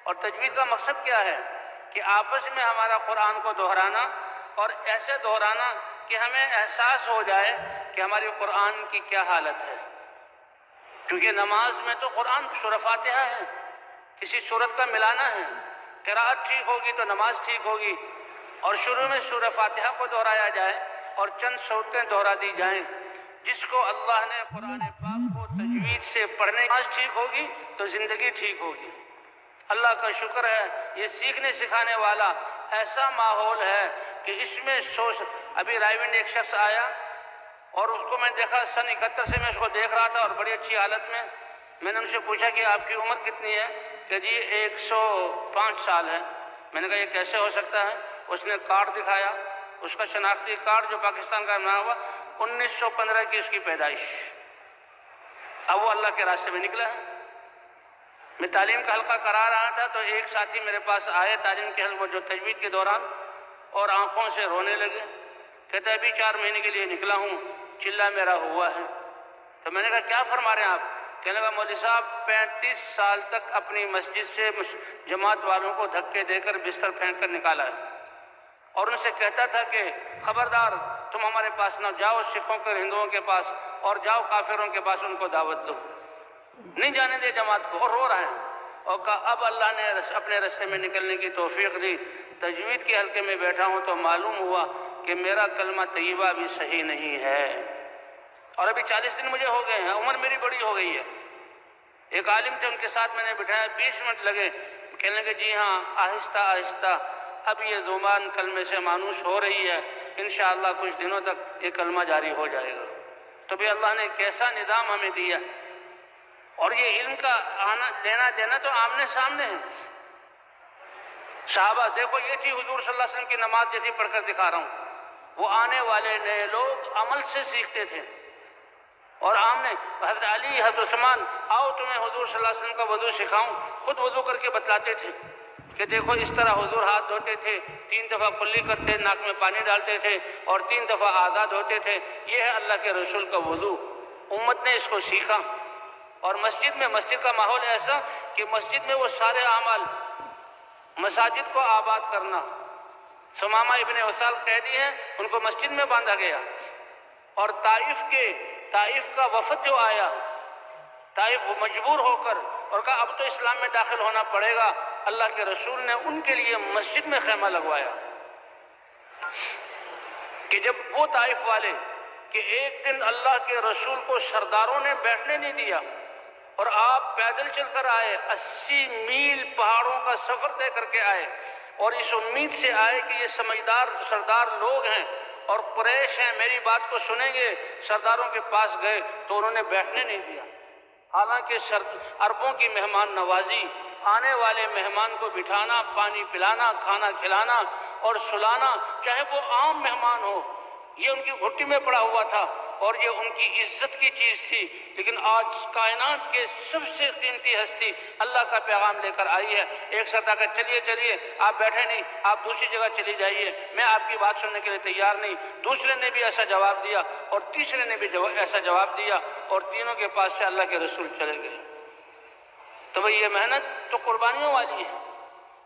اور تجوید کا مقصد کیا ہے کہ آپس میں ہمارا قرآن کو دہرانا، اور ایسے دہرانا کہ ہمیں احساس ہو جائے کہ ہماری قرآن کی کیا حالت ہے، کیونکہ نماز میں تو قرآن سورہ فاتحہ ہے، کسی سورت کا ملانا ہے، قرأت ٹھیک ہوگی تو نماز ٹھیک ہوگی۔ اور شروع میں سورہ فاتحہ کو دہرایا جائے اور چند صورتیں دہرا دی جائیں، جس کو اللہ نے قرآن پاک کو تجوید سے پڑھنے نماز ٹھیک ہوگی تو زندگی ٹھیک ہوگی۔ اللہ کا شکر ہے یہ سیکھنے سکھانے والا ایسا ماحول ہے کہ اس میں ابھی رائیونڈ ایک شخص آیا اور اس کو میں دیکھا سن 71 سے میں اس کو دیکھ رہا تھا اور بڑی اچھی حالت میں نے ان سے پوچھا کہ آپ کی عمر کتنی ہے؟ کہ جی 105 سال ہے۔ میں نے کہا یہ کیسے ہو سکتا ہے؟ اس نے کارڈ دکھایا، اس کا شناختی کارڈ جو پاکستان کا بنا ہوا، 1915 کی اس کی پیدائش۔ اب وہ اللہ کے راستے میں نکلا ہے۔ میں تعلیم کا حلقہ کرا رہا تھا تو ایک ساتھی میرے پاس آئے تعلیم کے حلقے جو تجوید کے دوران، اور آنکھوں سے رونے لگے، کہتے ابھی 4 مہینے کے لیے نکلا ہوں، چلہ میرا ہوا ہے۔ تو میں نے کہا کیا فرما رہے ہیں آپ؟ کہنے لگا مولوی صاحب 35 سال تک اپنی مسجد سے جماعت والوں کو دھکے دے کر بستر پھینک کر نکالا ہے، اور ان سے کہتا تھا کہ خبردار تم ہمارے پاس نہ جاؤ، سکھوں کے ہندوؤں کے پاس، اور جاؤ کافروں کے پاس ان کو دعوت دو، نہیں جانے دے جماعت کو، اور رو رہے ہیں۔ اور کہا اب اللہ نے اپنے رستے میں نکلنے کی توفیق دی، تجوید کے حلقے میں بیٹھا ہوں تو معلوم ہوا کہ میرا کلمہ طیبہ بھی صحیح نہیں ہے، اور ابھی 40 دن مجھے ہو گئے ہیں، عمر میری بڑی ہو گئی ہے۔ ایک عالم تھے، ان کے ساتھ میں نے بٹھایا، 20 منٹ لگے، کہنے لگے جی ہاں آہستہ آہستہ اب یہ زبان کلمے سے مانوس ہو رہی ہے، انشاءاللہ کچھ دنوں تک یہ کلمہ جاری ہو جائے گا۔ تو بھی اللہ نے کیسا نظام ہمیں دیا، اور یہ علم کا آنا لینا دینا تو آمنے سامنے ہے۔ صحابہ دیکھو، یہ تھی حضور صلی اللہ علیہ وسلم کی نماز جیسی پڑھ کر دکھا رہا ہوں، وہ آنے والے نئے لوگ عمل سے سیکھتے تھے، اور آمنے حضرت علی حضرت عثمان، آؤ تمہیں حضور صلی اللہ علیہ وسلم کا وضو سکھاؤں، خود وضو کر کے بتلاتے تھے کہ دیکھو اس طرح حضور ہاتھ دھوتے تھے، 3 دفعہ کلی کرتے، ناک میں پانی ڈالتے تھے، اور 3 دفعہ آزاد ہوتے تھے، یہ ہے اللہ کے رسول کا وضو۔ امت نے اس کو سیکھا، اور مسجد کا ماحول ایسا کہ مسجد میں وہ سارے اعمال، مساجد کو آباد کرنا، ثمامہ ابن اسال قیدی ہیں، ان کو مسجد میں باندھا گیا، اور طائف کا وفد جو آیا، طائف مجبور ہو کر اور کہا اب تو اسلام میں داخل ہونا پڑے گا، اللہ کے رسول نے ان کے لیے مسجد میں خیمہ لگوایا، کہ جب وہ طائف والے کہ ایک دن اللہ کے رسول کو سرداروں نے بیٹھنے نہیں دیا، اور آپ پیدل چل کر آئے، 80 میل پہاڑوں کا سفر طے کر کے آئے، اور اس امید سے آئے کہ یہ سمجھدار سردار لوگ ہیں اور قریش ہیں، میری بات کو سنیں گے، سرداروں کے پاس گئے تو انہوں نے بیٹھنے نہیں دیا، حالانکہ عربوں کی مہمان نوازی، آنے والے مہمان کو بٹھانا، پانی پلانا، کھانا کھلانا اور سلانا، چاہے وہ عام مہمان ہو، یہ ان کی گھٹی میں پڑا ہوا تھا، اور یہ ان کی عزت کی چیز تھی۔ لیکن آج کائنات کے سب سے قیمتی ہستی اللہ کا پیغام لے کر آئی ہے، ایک ساتھ آ کر چلیے آپ بیٹھے نہیں، آپ دوسری جگہ چلی جائیے، میں آپ کی بات سننے کے لیے تیار نہیں۔ دوسرے نے بھی ایسا جواب دیا، اور تیسرے نے بھی ایسا جواب دیا، اور تینوں کے پاس سے اللہ کے رسول چلے گئے۔ تو بھئی یہ محنت تو قربانیوں والی ہے،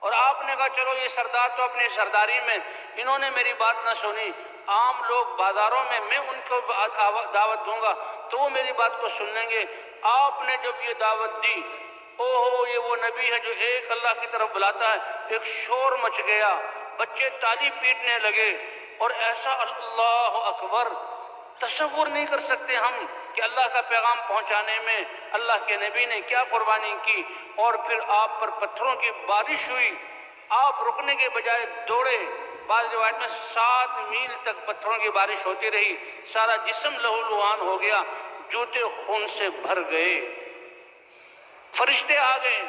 اور آپ نے کہا چلو یہ سردار تو اپنی سرداری میں، انہوں نے میری بات نہ سنی، عام لوگ بازاروں میں ان کو دعوت دوں گا تو وہ میری بات کو سن لیں گے۔ آپ نے جب یہ دعوت دی، اوہو یہ وہ نبی ہے جو ایک اللہ کی طرف بلاتا ہے، ایک شور مچ گیا، بچے تالی پیٹنے لگے، اور ایسا اللہ اکبر تصور نہیں کر سکتے ہم کہ اللہ کا پیغام پہنچانے میں اللہ کے نبی نے کیا قربانی کی۔ اور پھر آپ پر پتھروں کی بارش ہوئی، آپ رکنے کے بجائے دوڑے، بعض روایت میں 7 میل تک پتھروں کی بارش ہوتی رہی، سارا جسم لہو لہان ہو گیا، جوتے خون سے بھر گئے۔ فرشتے آ گئے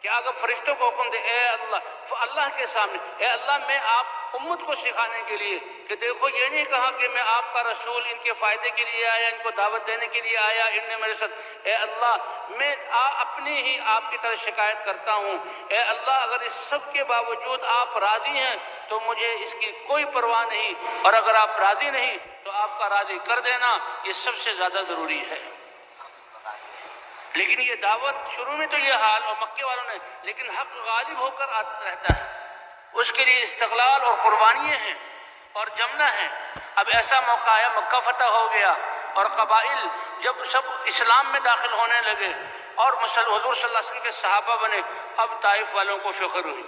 کہ اگر فرشتوں کو حکم دے، اے اللہ کے سامنے، اے اللہ میں آپ امت کو سکھانے کے لیے کہ دیکھو یہ نہیں کہا کہ میں آپ کا رسول ان کے فائدے کے لیے آیا، ان کو دعوت دینے کے لیے آیا، ان نے میرے ساتھ، اے اللہ میں اپنی ہی آپ کی طرف شکایت کرتا ہوں، اے اللہ اگر اس سب کے باوجود آپ راضی ہیں تو مجھے اس کی کوئی پرواہ نہیں، اور اگر آپ راضی نہیں تو آپ کا راضی کر دینا، یہ سب سے زیادہ ضروری ہے۔ لیکن یہ دعوت شروع میں تو یہ حال، اور مکے والوں نے، لیکن حق غالب ہو کر رہتا ہے، اس کے لیے استقلال اور قربانیاں ہیں اور جمنا ہے۔ اب ایسا موقع آیا، مکہ فتح ہو گیا، اور قبائل جب سب اسلام میں داخل ہونے لگے اور حضور صلی اللہ علیہ وسلم کے صحابہ بنے، اب طائف والوں کو فخر ہوئی،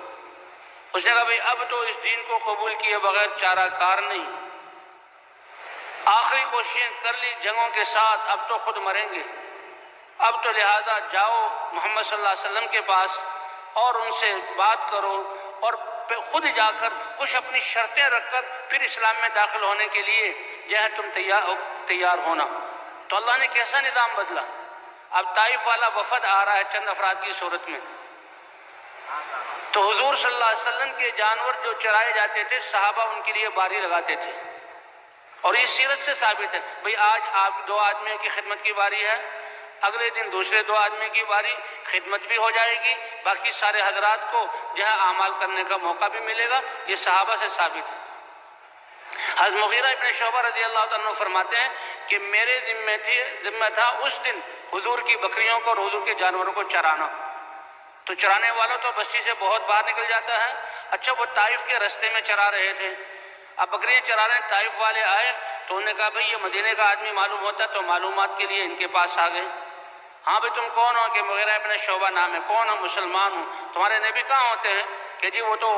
اس نے کہا بھئی اب تو اس دین کو قبول کیے بغیر چارہ کار نہیں، آخری کوششیں کر لی جنگوں کے ساتھ، اب تو خود مریں گے، اب تو لہذا جاؤ محمد صلی اللہ علیہ وسلم کے پاس اور ان سے بات کرو، اور خود جا کر کچھ اپنی شرطیں رکھ کر پھر اسلام میں داخل ہونے کے لیے جو ہے تم تیار ہونا۔ تو اللہ نے کیسا نظام بدلا، اب طائف والا وفد آ رہا ہے چند افراد کی صورت میں، تو حضور صلی اللہ علیہ وسلم کے جانور جو چرائے جاتے تھے، صحابہ ان کے لیے باری لگاتے تھے، اور یہ سیرت سے ثابت ہے، بھئی آج آپ 2 آدمیوں کی خدمت کی باری ہے، اگلے دن دوسرے 2 آدمی کی باری، خدمت بھی ہو جائے گی، باقی سارے حضرات کو جہاں اعمال کرنے کا موقع بھی ملے گا، یہ صحابہ سے ثابت ہے۔ حضرت مغیرہ ابن شعبہ رضی اللہ عنہ فرماتے ہیں کہ میرے ذمہ تھا اس دن حضور کی بکریوں کو اور حضور کے جانوروں کو چرانا، تو چرانے والا تو بستی سے بہت باہر نکل جاتا ہے، اچھا وہ طائف کے رستے میں چرا رہے تھے، اب بکریاں چرا رہے ہیں، طائف والے آئے تو انہوں نے کہا بھئی یہ مدینے کا آدمی معلوم ہوتا تو معلومات کے لیے ان کے پاس آ گئے، ہاں بھئی تم کون ہو؟ کہ مغیرہ ابن شعبہ نام ہے۔ کون ہم؟ مسلمان ہوں۔ تمہارے نبی کہاں ہوتے ہیں؟ کہ جی وہ تو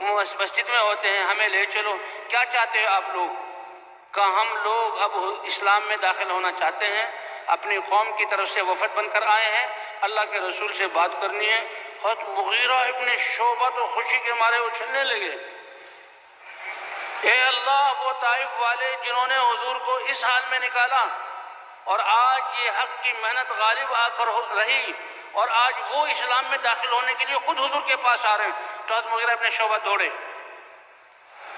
مسجد میں ہوتے ہیں، ہمیں لے چلو۔ کیا چاہتے ہو آپ لوگ؟ کہ ہم لوگ اب اسلام میں داخل ہونا چاہتے ہیں، اپنی قوم کی طرف سے وفد بن کر آئے ہیں، اللہ کے رسول سے بات کرنی ہے۔ حضرت مغیرہ ابن شعبہ تو خوشی کے مارے اچھلنے لگے، اے اللہ، وہ طائف والے جنہوں نے حضور کو اس حال میں نکالا، اور آج یہ حق کی محنت غالب آ کر رہی، اور آج وہ اسلام میں داخل ہونے کے لیے خود حضور کے پاس آ رہے ہیں۔ تو حضرت مغیرہ ابن شعبہ دوڑے۔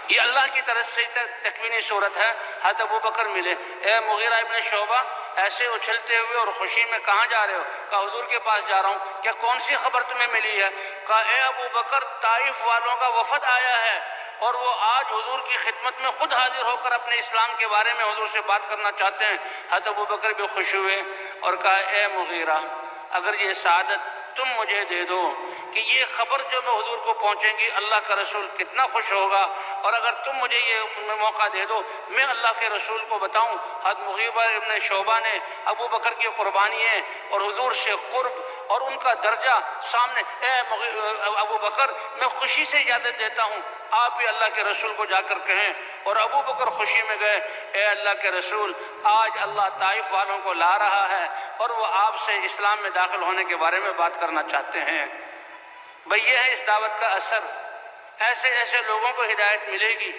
یہ اللہ کی طرف سے تکوینی صورت ہے۔ حضرت ابو بکر ملے، اے مغیرہ ابن شعبہ، ایسے اچھلتے ہوئے اور خوشی میں کہاں جا رہے ہو؟ کہا حضور کے پاس جا رہا ہوں۔ کیا کون سی خبر تمہیں ملی ہے؟ کہا اے ابو بکر، طائف والوں کا وفد آیا ہے، اور وہ آج حضور کی خدمت میں خود حاضر ہو کر اپنے اسلام کے بارے میں حضور سے بات کرنا چاہتے ہیں۔ حضرت ابو بکر بھی خوش ہوئے اور کہا اے مغیرہ، اگر یہ سعادت تم مجھے دے دو کہ یہ خبر جو میں حضور کو پہنچے گی، اللہ کا رسول کتنا خوش ہوگا، اور اگر تم مجھے یہ موقع دے دو میں اللہ کے رسول کو بتاؤں۔ حضرت مغیرہ ابن شعبہ نے ابو بکر کی قربانیاں اور حضور سے قرب اور ان کا درجہ سامنے، اے ابو بکر، میں خوشی سے اجازت دیتا ہوں، آپ بھی اللہ کے رسول کو جا کر کہیں۔ اور ابو بکر خوشی میں گئے، اے اللہ کے رسول، آج اللہ طائف والوں کو لا رہا ہے اور وہ آپ سے اسلام میں داخل ہونے کے بارے میں بات کرنا چاہتے ہیں۔ بھئی یہ ہے اس دعوت کا اثر، ایسے ایسے لوگوں کو ہدایت ملے گی۔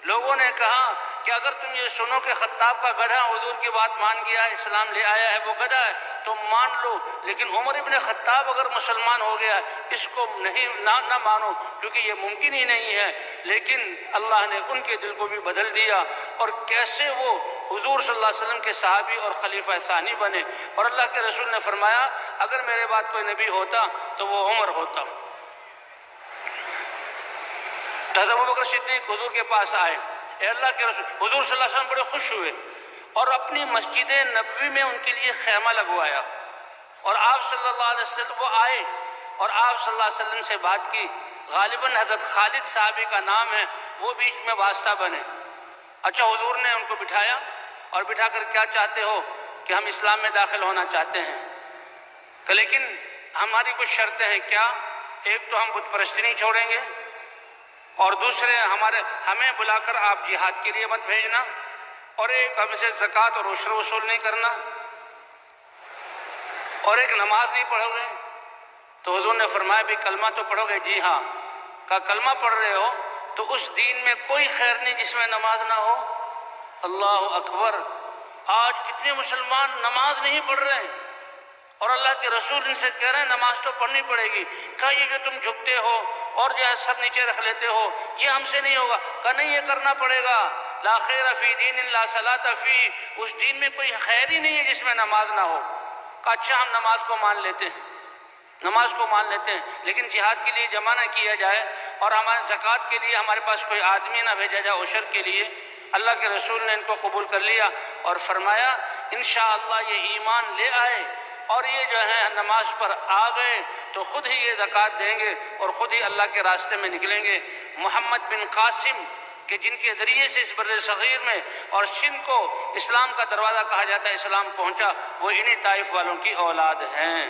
لوگوں نے کہا کہ اگر تم یہ سنو کہ خطاب کا گدھا حضور کی بات مان گیا، اسلام لے آیا ہے، وہ گدھا ہے تو مان لو، لیکن عمر ابن خطاب اگر مسلمان ہو گیا اس کو نہ مانو، کیونکہ یہ ممکن ہی نہیں ہے۔ لیکن اللہ نے ان کے دل کو بھی بدل دیا، اور کیسے وہ حضور صلی اللہ علیہ وسلم کے صحابی اور خلیفہ ثانی بنے۔ اور اللہ کے رسول نے فرمایا اگر میرے بعد کوئی نبی ہوتا تو وہ عمر ہوتا۔ حضرت ابوبکر صدیق حضور کے پاس آئے، اے اللہ کے رسول، حضور صلی اللہ علیہ وسلم بڑے خوش ہوئے اور اپنی مسجد نبوی میں ان کے لیے خیمہ لگوایا، اور آپ صلی اللہ علیہ وسلم وہ آئے اور آپ صلی اللہ علیہ وسلم سے بات کی۔ غالباً حضرت خالد صحابی کا نام ہے، وہ بیچ میں واسطہ بنے۔ اچھا، حضور نے ان کو بٹھایا اور بٹھا کر کیا چاہتے ہو؟ کہ ہم اسلام میں داخل ہونا چاہتے ہیں، کہ لیکن ہماری کچھ شرطیں ہیں۔ کیا؟ ایک تو ہم بت پرستی نہیں چھوڑیں گے، اور دوسرے ہمیں بلا کر آپ جہاد کے لیے مت بھیجنا، اور ایک ہم سے زکوٰۃ اور عشر وصول نہیں کرنا، اور ایک نماز نہیں پڑھو گے۔ تو حضور نے فرمایا بھی کلمہ تو پڑھو گے؟ جی ہاں۔ کہا کلمہ پڑھ رہے ہو تو اس دین میں کوئی خیر نہیں جس میں نماز نہ ہو۔ اللہ اکبر! آج کتنے مسلمان نماز نہیں پڑھ رہے ہیں، اور اللہ کے رسول ان سے کہہ رہے ہیں نماز تو پڑھنی پڑے گی۔ کہا یہ جو تم جھکتے ہو اور جو ہے سب نیچے رکھ لیتے ہو، یہ ہم سے نہیں ہوگا۔ کہا نہیں، یہ کرنا پڑے گا۔ لا خیر فی دین لا صلاۃ فی، اس دین میں کوئی خیر ہی نہیں ہے جس میں نماز نہ ہو۔ کہا اچھا، ہم نماز کو مان لیتے ہیں، نماز کو مان لیتے ہیں، لیکن جہاد کے لیے جمع نہ کیا جائے، اور ہمارے زکوٰۃ کے لیے ہمارے پاس کوئی آدمی نہ بھیجا جائے عشر کے لیے۔ اللہ کے رسول نے ان کو قبول کر لیا اور فرمایا انشاءاللہ یہ ایمان لے آئے اور یہ جو ہے نماز پر آ گئے تو خود ہی یہ زکوٰۃ دیں گے اور خود ہی اللہ کے راستے میں نکلیں گے۔ محمد بن قاسم کہ جن کے ذریعے سے اس بر صغیر میں اور سندھ کو اسلام کا دروازہ کہا جاتا ہے، اسلام پہنچا، وہ انہی طائف والوں کی اولاد ہیں۔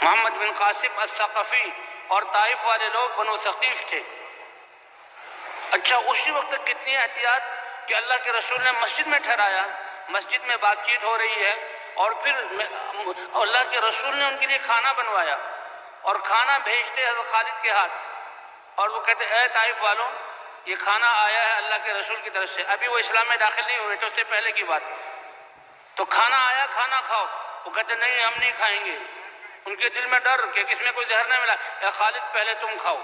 محمد بن قاسم الثقفی، اور طائف والے لوگ بنو ثقیف تھے۔ اچھا، اسی وقت کتنی احتیاط کہ اللہ کے رسول نے مسجد میں ٹھہرایا، مسجد میں بات چیت ہو رہی ہے، اور پھر اللہ کے رسول نے ان کے لیے کھانا بنوایا اور کھانا بھیجتے حضرت خالد کے ہاتھ، اور وہ کہتے اے طائف والوں، یہ کھانا آیا ہے اللہ کے رسول کی طرف سے۔ ابھی وہ اسلام میں داخل نہیں ہوئے تو اس سے پہلے کی بات، تو کھانا آیا، کھانا کھاؤ۔ وہ کہتے نہیں، ہم نہیں کھائیں گے۔ ان کے دل میں ڈر کہ کس میں کوئی زہر نہ ملا۔ اے خالد، پہلے تم کھاؤ۔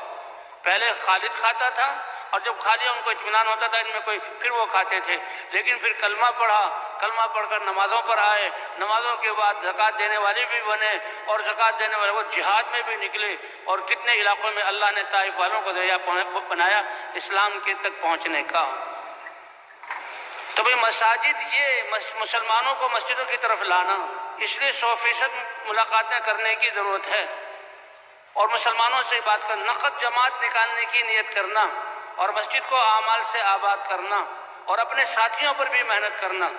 پہلے خالد کھاتا تھا، اور جب کھا لیا ان کو اطمینان ہوتا تھا ان میں کوئی، پھر وہ کھاتے تھے۔ لیکن پھر کلمہ پڑھا، کلمہ پڑھ کر نمازوں پر آئے، نمازوں کے بعد زکوٰۃ دینے والے بھی بنے، اور زکوٰۃ دینے والے وہ جہاد میں بھی نکلے، اور کتنے علاقوں میں اللہ نے طائف والوں کو ذریعہ بنایا اسلام کے تک پہنچنے کا۔ تو بھئی مساجد، یہ مسلمانوں کو مسجدوں کی طرف لانا، اس لیے 100% ملاقاتیں کرنے کی ضرورت ہے، اور مسلمانوں سے بات کرنا، نقد جماعت نکالنے کی نیت کرنا، اور مسجد کو اعمال سے آباد کرنا، اور اپنے ساتھیوں پر بھی محنت کرنا۔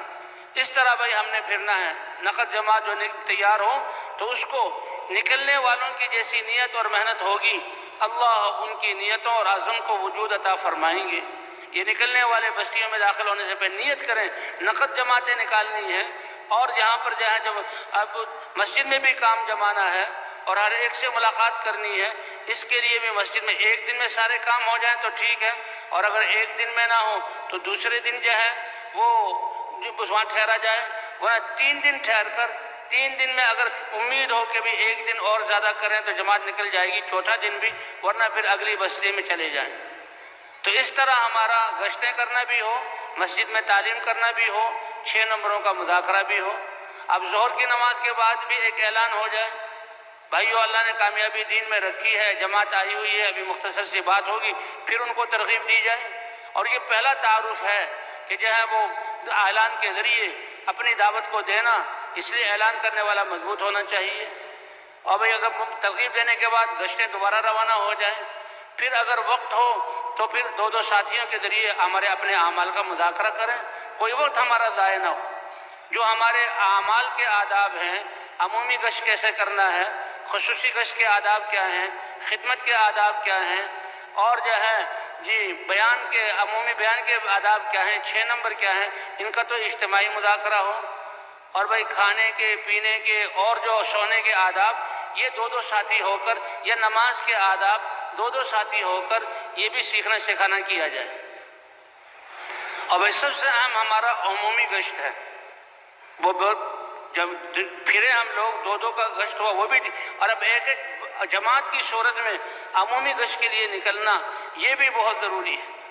اس طرح بھائی ہم نے پھرنا ہے۔ نقد جماعت جو تیار ہو تو اس کو نکلنے والوں کی جیسی نیت اور محنت ہوگی، اللہ ان کی نیتوں اور عزم کو وجود عطا فرمائیں گے۔ یہ نکلنے والے بستیوں میں داخل ہونے سے پہلے نیت کریں، نقد جماعتیں نکالنی ہے، اور جہاں پر جہاں جب اب مسجد میں بھی کام جمانا ہے اور ہر ایک سے ملاقات کرنی ہے، اس کے لیے بھی مسجد میں ایک دن میں سارے کام ہو جائیں تو ٹھیک ہے، اور اگر ایک دن میں نہ ہو تو دوسرے دن جو ہے وہ وہاں ٹھہرا جائے، ورنہ 3 دن ٹھہر کر 3 دن میں اگر امید ہو کہ بھی ایک دن اور زیادہ کریں تو جماعت نکل جائے گی، چوتھا دن بھی، ورنہ پھر اگلی بستی میں چلے جائیں۔ تو اس طرح ہمارا گشتیں کرنا بھی ہو، مسجد میں تعلیم کرنا بھی ہو، 6 نمبروں کا مذاکرہ بھی ہو۔ اب ظہر کی نماز کے بعد بھی ایک اعلان ہو جائے، بھائیو اللہ نے کامیابی دین میں رکھی ہے، جماعت آئی ہوئی ہے، ابھی مختصر سی بات ہوگی، پھر ان کو ترغیب دی جائے۔ اور یہ پہلا تعارف ہے کہ جو ہے وہ اعلان کے ذریعے اپنی دعوت کو دینا، اس لیے اعلان کرنے والا مضبوط ہونا چاہیے۔ اور بھئی اگر ترغیب دینے کے بعد گشتیں دوبارہ روانہ ہو جائیں، پھر اگر وقت ہو تو پھر 2 ساتھیوں کے ذریعے ہمارے اپنے اعمال کا مذاکرہ کریں، کوئی وقت ہمارا ضائع نہ ہو۔ جو ہمارے اعمال کے آداب ہیں، عمومی گشت کیسے کرنا ہے، خصوصی گشت کے آداب کیا ہیں، خدمت کے آداب کیا ہیں، اور جو ہے بیان کے عمومی بیان کے آداب کیا ہیں، 6 نمبر کیا ہیں، ان کا تو اجتماعی مذاکرہ ہو۔ اور بھائی کھانے کے، پینے کے اور جو سونے کے آداب، یہ 2 ساتھی ہو کر، یا نماز کے آداب 2 ساتھی ہو کر یہ بھی سیکھنا سکھانا کیا جائے۔ اور بھائی سب سے اہم ہمارا عمومی گشت ہے، وہ جب پھرے ہم لوگ 2 کا گشت ہوا وہ بھی، اور اب ایک جماعت کی صورت میں عمومی گشت کے لیے نکلنا یہ بھی بہت ضروری ہے۔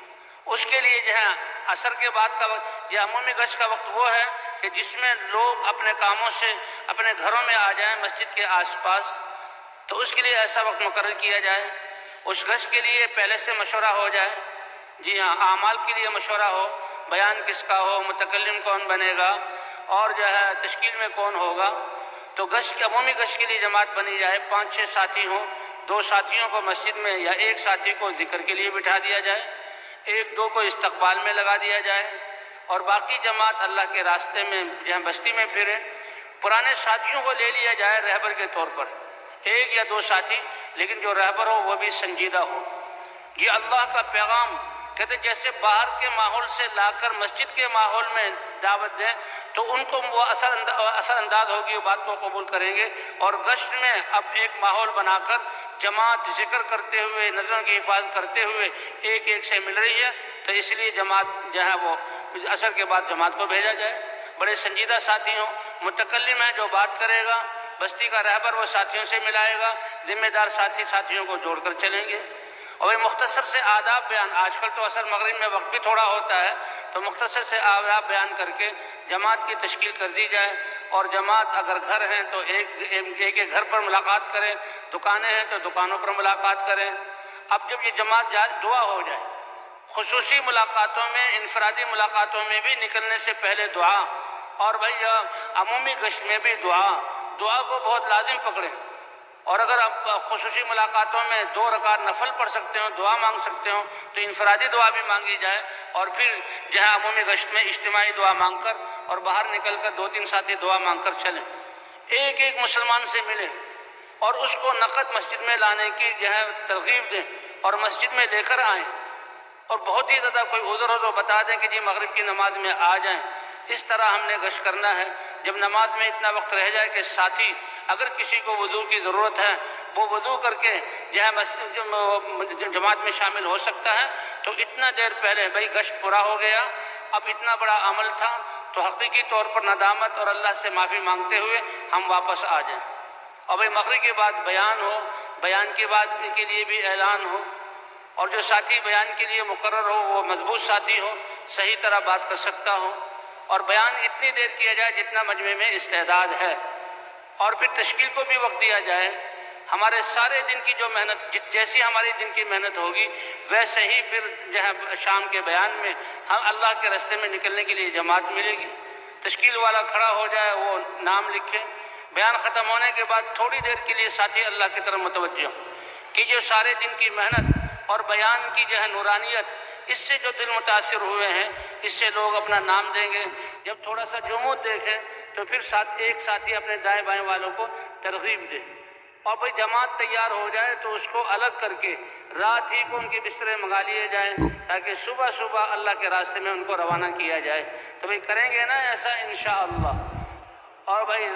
اس کے لیے جو ہے عصر کے بعد کا وقت، یہ عمومی گشت کا وقت وہ ہے کہ جس میں لوگ اپنے کاموں سے اپنے گھروں میں آ جائیں مسجد کے آس پاس، تو اس کے لیے ایسا وقت مقرر کیا جائے، اس گشت کے لیے پہلے سے مشورہ ہو جائے، جی ہاں اعمال کے لیے مشورہ ہو، بیان کس کا ہو، متکلم کون بنے گا، اور جو ہے تشکیل میں کون ہوگا۔ تو گشت کے عمومی گشت کے لیے جماعت بنی جائے، 5-6 ساتھی ہوں، 2 ساتھیوں کو مسجد میں یا 1 ساتھی کو ذکر کے لیے بٹھا دیا جائے، 1-2 کو استقبال میں لگا دیا جائے، اور باقی جماعت اللہ کے راستے میں جہاں بستی میں پھرے۔ پرانے ساتھیوں کو لے لیا جائے رہبر کے طور پر، 1 یا 2 ساتھی، لیکن جو رہبر ہو وہ بھی سنجیدہ ہو۔ یہ اللہ کا پیغام کہتے جیسے باہر کے ماحول سے لا کر مسجد کے ماحول میں دعوت دیں تو ان کو وہ اثر انداز ہوگی، وہ بات کو قبول کریں گے۔ اور گشت میں اب ایک ماحول بنا کر جماعت ذکر کرتے ہوئے، نظروں کی حفاظت کرتے ہوئے ایک سے مل رہی ہے، تو اس لیے جماعت جو ہے وہ عصر کے بعد جماعت کو بھیجا جائے، بڑے سنجیدہ ساتھی ہوں، متکلم ہے جو بات کرے گا، بستی کا رہبر وہ ساتھیوں سے ملائے گا، ذمہ دار ساتھیوں کو جوڑ کر چلیں گے۔ اور مختصر سے آداب بیان، آج کل تو عصر مغرب میں وقت بھی تھوڑا ہوتا ہے، تو مختصر سے آداب بیان کر کے جماعت کی تشکیل کر دی جائے، اور جماعت اگر گھر ہیں تو ایک گھر پر ملاقات کریں، دکانیں ہیں تو دکانوں پر ملاقات کریں۔ اب جب یہ جماعت دعا ہو جائے، خصوصی ملاقاتوں میں، انفرادی ملاقاتوں میں بھی نکلنے سے پہلے دعا، اور بھائی عمومی گشت میں بھی دعا کو بہت لازم پکڑیں۔ اور اگر آپ خصوصی ملاقاتوں میں 2 رکعت نفل پڑھ سکتے ہو، دعا مانگ سکتے ہو، تو انفرادی دعا بھی مانگی جائے، اور پھر جہاں عمومی گشت میں اجتماعی دعا مانگ کر اور باہر نکل کر 2-3 ساتھی دعا مانگ کر چلیں، ایک مسلمان سے ملیں اور اس کو نقد مسجد میں لانے کی جو ہے ترغیب دیں، اور مسجد میں لے کر آئیں، اور بہت ہی زیادہ کوئی عذر ہو تو بتا دیں کہ جی مغرب کی نماز میں آ جائیں۔ اس طرح ہم نے گشت کرنا ہے۔ جب نماز میں اتنا وقت رہ جائے کہ ساتھی اگر کسی کو وضو کی ضرورت ہے وہ وضو کر کے جو ہے جماعت میں شامل ہو سکتا ہے، تو اتنا دیر پہلے بھائی گشت پورا ہو گیا، اب اتنا بڑا عمل تھا، تو حقیقی طور پر ندامت اور اللہ سے معافی مانگتے ہوئے ہم واپس آ جائیں۔ اور بھائی مغرب کے بعد بیان ہو، بیان کے بعد کے لیے بھی اعلان ہو، اور جو ساتھی بیان کے لیے مقرر ہو وہ مضبوط ساتھی ہو، صحیح طرح بات کر سکتا ہو، اور بیان اتنی دیر کیا جائے جتنا مجمع میں استعداد ہے، اور پھر تشکیل کو بھی وقت دیا جائے۔ ہمارے سارے دن کی جو محنت، جیسی ہماری دن کی محنت ہوگی ویسے ہی پھر جو ہے شام کے بیان میں ہم اللہ کے راستے میں نکلنے کے لیے جماعت ملے گی۔ تشکیل والا کھڑا ہو جائے، وہ نام لکھے، بیان ختم ہونے کے بعد تھوڑی دیر کے لیے ساتھی اللہ کی طرف متوجہ کہ جو سارے دن کی محنت اور بیان کی جو ہے نورانیت، اس سے جو دل متاثر ہوئے ہیں، اس سے لوگ اپنا نام دیں گے۔ جب تھوڑا سا جمود دیکھیں تو پھر ایک ساتھی اپنے دائیں بائیں والوں کو ترغیب دے، اور بھئی جماعت تیار ہو جائے تو اس کو الگ کر کے رات ہی کو ان کے بسترے منگا لیے جائیں تاکہ صبح صبح اللہ کے راستے میں ان کو روانہ کیا جائے۔ تو بھئی کریں گے نا ایسا انشاءاللہ؟ اور بھئی